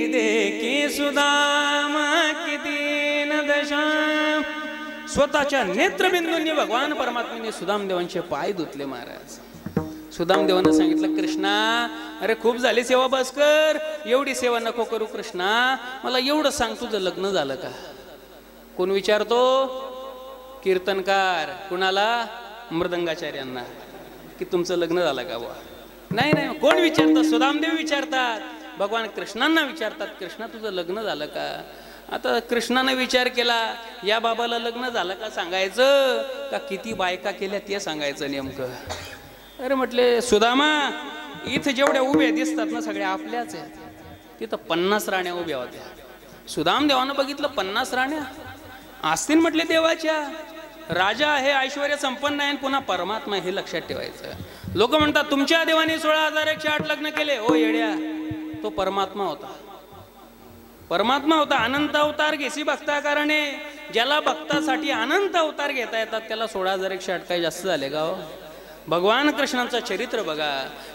देखी सुदामा की दीन दशा. स्वतःच्या नेत्रबिंदूंनी भगवान परमात्म्याने सुदामदेवांचे पाय धुतले महाराज. सुदामदेवानं सांगितलं, कृष्णा अरे खूप झाली सेवा, बस कर, एवढी सेवा नको करू कृष्णा, मला एवढं सांग, तुझं लग्न झालं का? कोण विचारतो? कीर्तनकार. कुणाला? मृदंगाचार्यांना, की तुमचं लग्न झालं का बुवा? नाही नाही, कोण विचारतात? सुदामदेव विचारतात, भगवान कृष्णांना विचारतात, कृष्णा तुझं लग्न झालं का? आता कृष्णाने विचार केला, या बाबाला लग्न झालं का सांगायचं का किती बायका केल्या ते सांगायचं नेमकं? अरे म्हटले, सुदामा इथे जेवढ्या उभ्या दिसतात ना सगळ्या आपल्याच आहेत. तिथं 50 राण्या उभ्या होत्या. सुदामदेवानं बघितलं 50 राण्या असतील म्हटले देवाच्या. राजा आहे, ऐश्वर्य संपन्न आहे, पुन्हा परमात्मा, हे लक्षात ठेवायचं. लोक म्हणतात तुमच्या देवाने 16,108 लग्न केले. हो येड्या, तो परमात्मा होता. परमात्मा होता. अनंत अवतार घेसी भक्ता कारणे. ज्याला भक्तासाठी अनंत अवतार घेता येतात त्याला 16,108 काही जास्त झाले का हो? भगवान कृष्णांचं चरित्र बघा.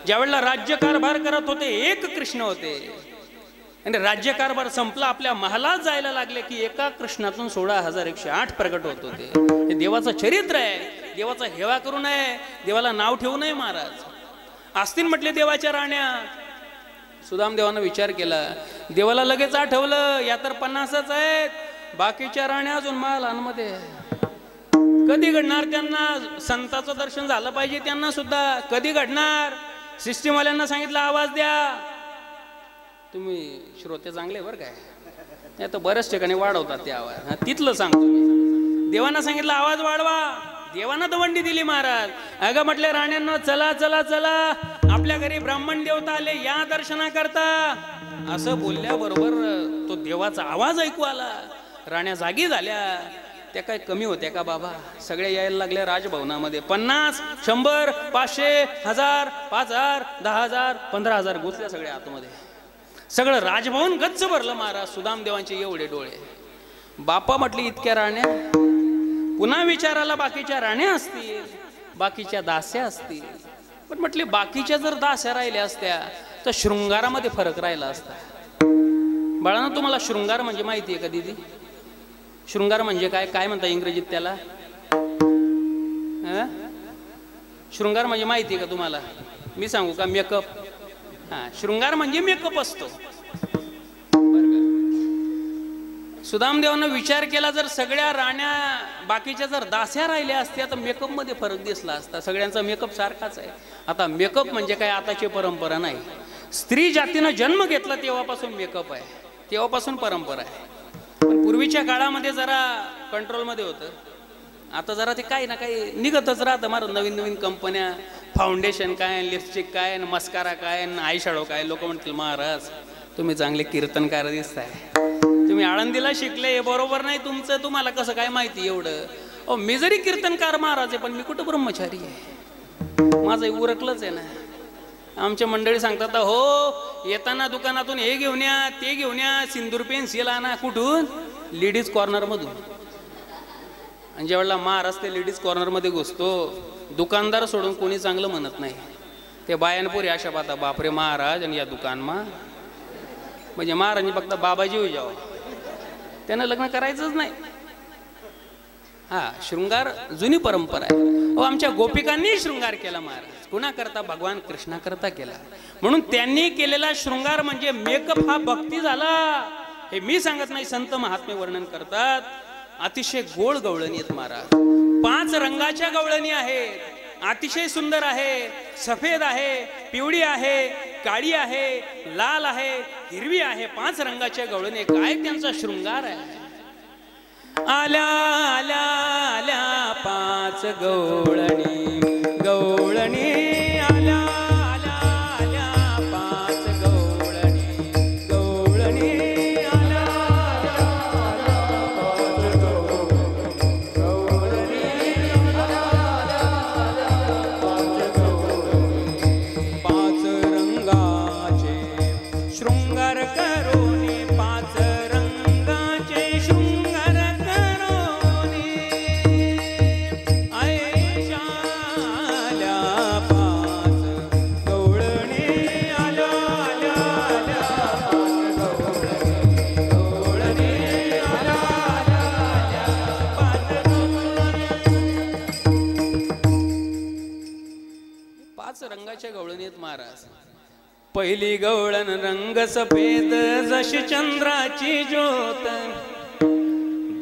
ज्यावेळेला राज्यकारभार करत होते एक कृष्ण होते, आणि राज्यकारभार संपला, आपल्या महालात जायला लागले की एका कृष्णातून 16,108 प्रकट होत होते. हे देवाचं चरित्र आहे. देवाचा हेवा करू नये, देवाला नाव ठेवू नये महाराज. असतील म्हटले देवाच्या राण्या. सुदामदेवानं विचार केला, देवाला लगेच आठवलं, या तर 50च आहेत, बाकीच्या राण्या अजून महालांमध्ये. कधी घडणार त्यांना? संताचं दर्शन झालं पाहिजे त्यांना सुद्धा. कधी घडणार? सिस्टीमवाल्यांना सांगितलं आवाज द्या. तुम्ही श्रोते चांगले बरं काय, नाही तर बऱ्याच ठिकाणी वाढवतात ते आवाज. तिथलं सांगतो मी. देवांना सांगितलं आवाज वाढवा. देवांना दवंडी दिली महाराज. अगं म्हटले राण्यांना, चला चला चला, आपल्या घरी ब्राह्मण देवता आले, या दर्शना करता. असं बोलल्याबरोबर तो देवाचा आवाज ऐकू आला. राण्या जागी झाल्या. त्या काय कमी होत्या का बाबा? सगळे यायला लागले राजभवनामध्ये. 50, 100, 500, 1000, 5000, 10,000, 15,000 घुसल्या सगळे आतमध्ये. सगळं राजभवन गच्च भरलं महाराज. सुदामदेवांचे एवढे डोळे. बापा म्हटली इतक्या राण्या? पुन्हा विचाराला, बाकीच्या राण्या असतील, बाकीच्या दास्या असतील. पण म्हटली बाकीच्या जर दास्या राहिल्या असत्या तर शृंगारामध्ये फरक राहिला असता. बाळांनो, तुम्हाला शृंगार म्हणजे माहिती आहे का दीदी? शृंगार म्हणजे काय? काय म्हणता इंग्रजीत त्याला? शृंगार म्हणजे माहिती आहे का तुम्हाला? मी सांगू का? मेकअप. हा, शृंगार म्हणजे मेकअप असतो. सुदामदेवानं विचार केला, जर सगळ्या राण्या बाकीच्या जर दास्या राहिल्या असत्या तर मेकअप मध्ये फरक दिसला असता. सगळ्यांचा मेकअप सारखाच आहे. आता मेकअप म्हणजे काय? आताची परंपरा नाही. स्त्री जातीनं जन्म घेतला तेव्हापासून मेकअप आहे, तेव्हापासून परंपरा आहे. पण पूर्वीच्या काळामध्ये जरा कंट्रोलमध्ये होतं. आता जरा ते काही ना काही निघतच राहतं मार. नवीन नवीन कंपन्या, फाउंडेशन काय, लिपस्टिक काय, मस्कारा काय, आय शॅडो काय. लोक म्हणतील महाराज तुम्ही चांगले कीर्तनकार दिसताय, तुम्ही आळंदीला शिकले, हे बरोबर नाही तुमचं, तुम्हाला कसं काय माहिती एवढं? अहो मी जरी कीर्तनकार महाराज आहे पण मी कुठं ब्रह्मचारी आहे? माझं उरकलंच आहे ना. आमच्या मंडळी सांगतात हो येताना दुकानातून हे घेऊन या, ते घेऊन या, सिंदूर पेन्सिल आणा. कुठून? लेडीज कॉर्नरमधून. आणि ज्यावेळेला महाराज ते लेडीज कॉर्नरमध्ये घुसतो, दुकानदार सोडून कोणी चांगलं म्हणत नाही. ते बायांपुरी अशा पाहता, बापरे महाराज आणि या दुकानमा, म्हणजे महाराजांनी फक्त बाबाजी होई जावं, त्यानं लग्न करायचंच नाही. हा, शृंगार जुनी परंपरा आहे. आमच्या गोपिकांनी शृंगार केला महाराज. कुणा करता? भगवान कृष्णा करता केला. म्हणून त्यांनी केलेला शृंगार म्हणजे मेकअप हा भक्ती झाला. हे मी सांगत नाही, संत महात्मे वर्णन करतात. अतिशय गोड गवळणी आहेत महाराज. 5 रंगाच्या गवळणी आहेत. अतिशय सुंदर आहे. सफेद आहे, पिवळी आहे, काळी आहे, लाल आहे, हिरवी आहे. 5 रंगाच्या गवळणी. काय त्यांचा शृंगार आहे. आल्या आल्या आल्या 5 गवळणी, गवळणी आल्या आल्या आल्या 5 गवळणी, गवळणी आल्या आल्या आल्या 5 गवळणी, गवळणी आल्या आल्या आल्या 5 गवळणी. 5 रंगाचे शृंगार करोनी, 5 रंगाचे शृंगार करोनी. आयशा आल्या 5 रंगाच्या गवळणी आहेत महाराज. पहिली गवळण रंग सफेद जशी चंद्राची ज्योत,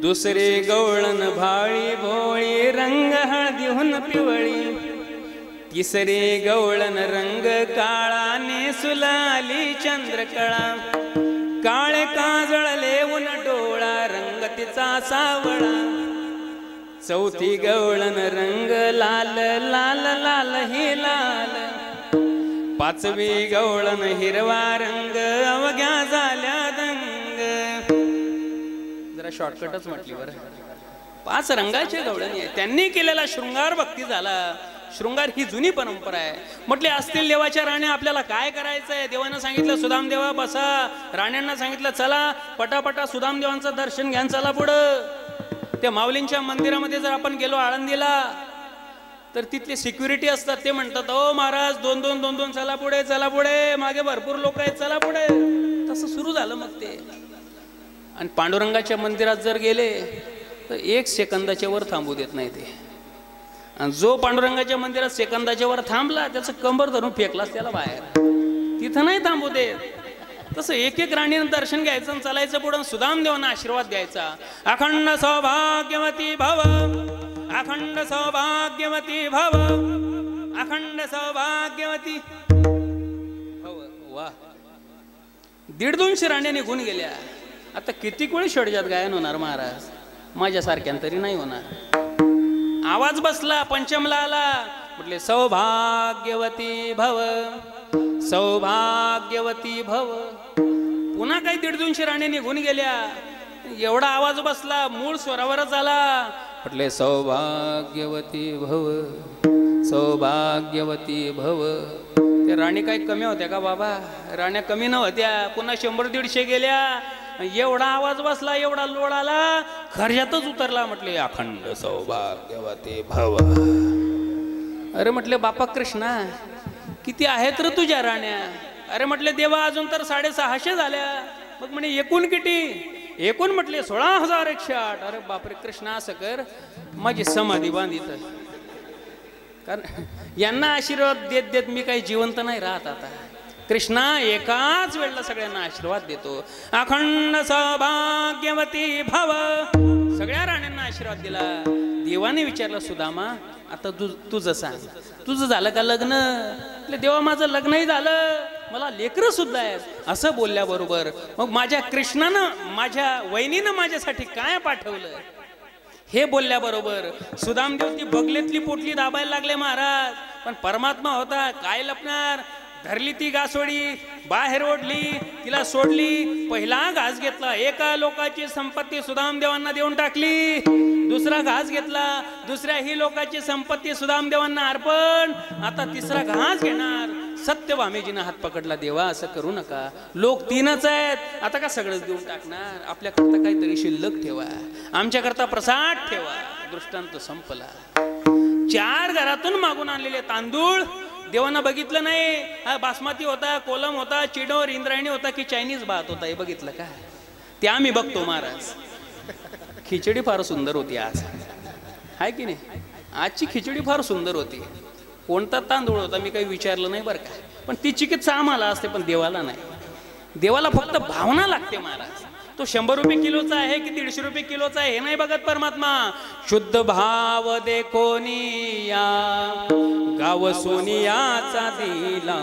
दुसरी गवळण भाळी भोळी रंग हळदीहून पिवळी, तिसरी गवळण रंग काळा नेसुलाली चंद्रकळा, काळे काजळले ऊन डोळा रंग तिचा सावळा, चौथी गवळण रंग लाल लाल लाल ही लाल, पाचवी गवळण हिरवा रंग अवघ्या झाल्या दंग. जरा शॉर्टकटच म्हटली बरं. 5 रंगाचे गवळणी आहे. त्यांनी केलेला शृंगार भक्ती झाला. शृंगार ही जुनी परंपरा आहे. म्हटले असतील देवाच्या राण्या आपल्याला काय करायचंय. देवानं सांगितलं सुदाम देवा बसा. राण्यांना सांगितलं चला पटापटा सुदाम देवांचं दर्शन घ्या चला पुढं. त्या माऊलींच्या मंदिरामध्ये जर आपण गेलो आळंदीला तर तिथले सिक्युरिटी असतात. ते म्हणतात ओ महाराज 2-2 चला पुढे मागे भरपूर लोक आहेत चला पुढे. तसं सुरू झालं मग ते. आणि पांडुरंगाच्या मंदिरात जर गेले तर 1 सेकंदाच्या वर थांबू देत नाही ते. आणि जो पांडुरंगाच्या मंदिरात सेकंदाच्या वर थांबला त्याचं कंबर धरून फेकलाच त्याला बाहेर. तिथं नाही थांबू देत. तसं एक राणीनं दर्शन घ्यायचं आणि चालायचं पुढं. सुदाम देवांना आशीर्वाद द्यायचा. अखंड सौभाग्यवती भव, अखंड सौभाग्यवती भव, अखंड सौभाग्यवती भव. वा 150-200 राण्या निघून गेल्या. आता किती वेळ षडजात गायन होणार महाराज. माझ्यासारख्यान तरी नाही होणार. आवाज बसला पंचमला आला. म्हटले सौभाग्यवती भव, सौभाग्यवती भव. पुन्हा काही 150-200 राण्या निघून गेल्या. एवढा आवाज बसला मूळ स्वरावरच आला. म्हटले सौभाग्यवती भव, सौभाग्यवती भव. त्या राणी काही कमी होत्या का बाबा. राण्या कमी नव्हत्या. पुन्हा 100-150 गेल्या. एवढा आवाज बसला एवढा लोळ आला खर्यातच उतरला. म्हटले अखंड सौभाग्यवती भव. अरे म्हटले बापा कृष्णा किती आहेत रे तुझ्या राण्या. अरे म्हटले देवा अजून तर 650 झाल्या. मग म्हणे एकूण किती. एकूण म्हटले 16,108. अरे बापरे कृष्णा असं कर माझी समाधी बांधित. कारण यांना आशीर्वाद देत देत मी काही जिवंत नाही राहत आता. कृष्णा एकाच वेळेला सगळ्यांना आशीर्वाद देतो. अखंड सौभाग्यवती भव. सगळ्या राण्यांना आशीर्वाद दिला. देवाने विचारलं सुदामा आता तुझं सांग तुझं झालं का लग्न. देवा माझं लग्नही झालं मला लेकरं सुद्धा आहेत असं बोलल्याबरोबर मग माझ्या कृष्णानं माझ्या वहिनीनं माझ्यासाठी काय पाठवलं हे बोलल्याबरोबर सुदामदेव ती बगलेतली पोटली दाबायला लागले महाराज. पण परमात्मा होता काय लपणार. धरली ती घासोडी बाहेर ओढली तिला सोडली. पहिला घास घेतला एका लोकाची संपत्ती सुदामदेवांना देऊन टाकली. दुसरा घास घेतला दुसऱ्याही लोकाची संपत्ती सुदामदेवांना अर्पण. आता तिसरा घास घेणार. सत्यभामेजीनं हात पकडला. देवा असं करू नका. लोक 3च आहेत आता का सगळंच देऊन टाकणार. आपल्याकरता काहीतरी शिल्लक ठेवा. आमच्याकरता प्रसाद ठेवा. दृष्टांत संपला. 4 घरातून मागून आणलेले तांदूळ देवांना बघितलं नाही. हा बासमती होता कोलम होता चिडोर इंद्रायणी होता की चायनीज भात होता हे बघितलं का. ते आम्ही बघतो महाराज. खिचडी फार सुंदर होती आज आहे की नाही. आजची खिचडी फार सुंदर होती. कोणता तांदूळ होता मी काही विचारलं नाही बरं का. पण ती चिकित्सा आम्हाला असते पण देवाला नाही. देवाला फक्त भावना लागते महाराज. तो 100 रुपये किलोचा आहे की 150 रुपये किलोचा आहे हे नाही बघत परमात्मा. शुद्ध भाव देखोनिया गाव सोनियाचा दिला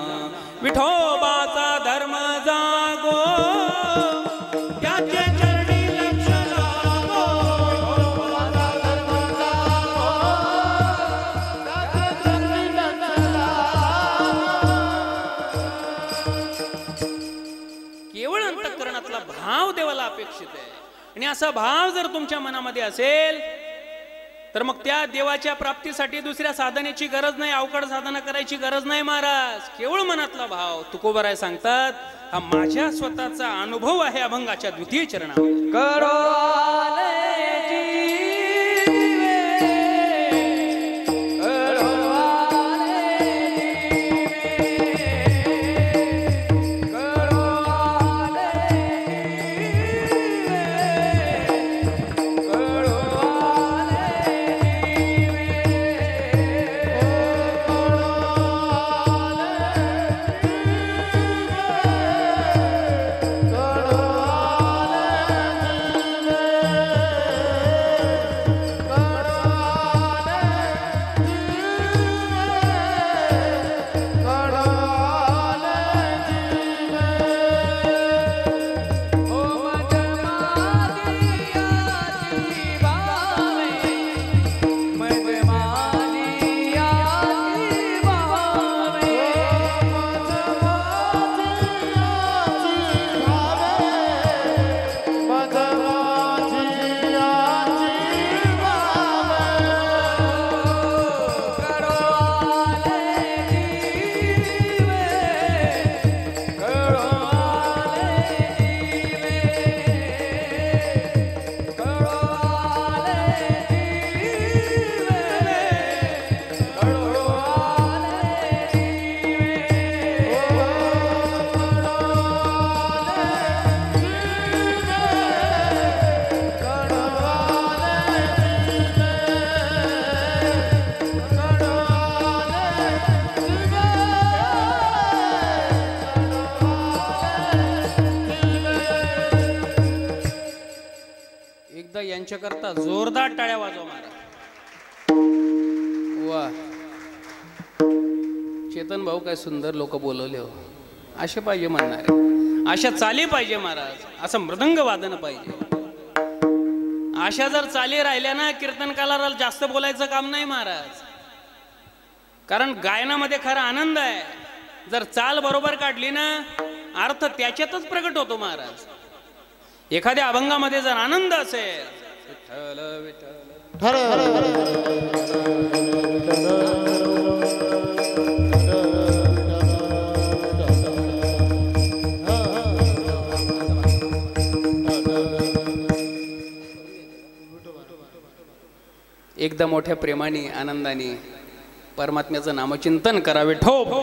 विठोबाचा धर्म जागो. त्याचे चरणी लक्ष लागो. केवळ अंतःकरणातला भाव देवाला अपेक्षित आहे. आणि असा भाव जर तुमच्या मनामध्ये असेल तर मग त्या देवाच्या प्राप्तीसाठी दुसऱ्या साधनेची गरज नाही. अवघड साधना करायची गरज नाही महाराज. केवळ मनातला भाव. तुकोबाराय सांगतात हा माझ्या स्वतःचा अनुभव आहे अभंगाच्या 2य चरणामध्ये. करो त्यांच्याकरता जोरदार टाळ्या वाजवा महाराज. वा चेतन भाऊ काय सुंदर लोक बोलवले हो. असे पाहिजे म्हणणारे, अशा चाली पाहिजे महाराज, असं मृदंग वादन पाहिजे. अशा जर चाली राहिल्या ना कीर्तनकाराला जास्त बोलायचं काम नाही महाराज. कारण गायनामध्ये खरा आनंद आहे. जर चाल बरोबर काढली ना अर्थ त्याच्यातच प्रगट होतो महाराज. एखाद्या अभंगामध्ये जर आनंद असेल, विठ्ठल विठ्ठल एकदा मोठ्या प्रेमाने आनंदाने परमात्म्याचं नामचिंतन करावे. ठोप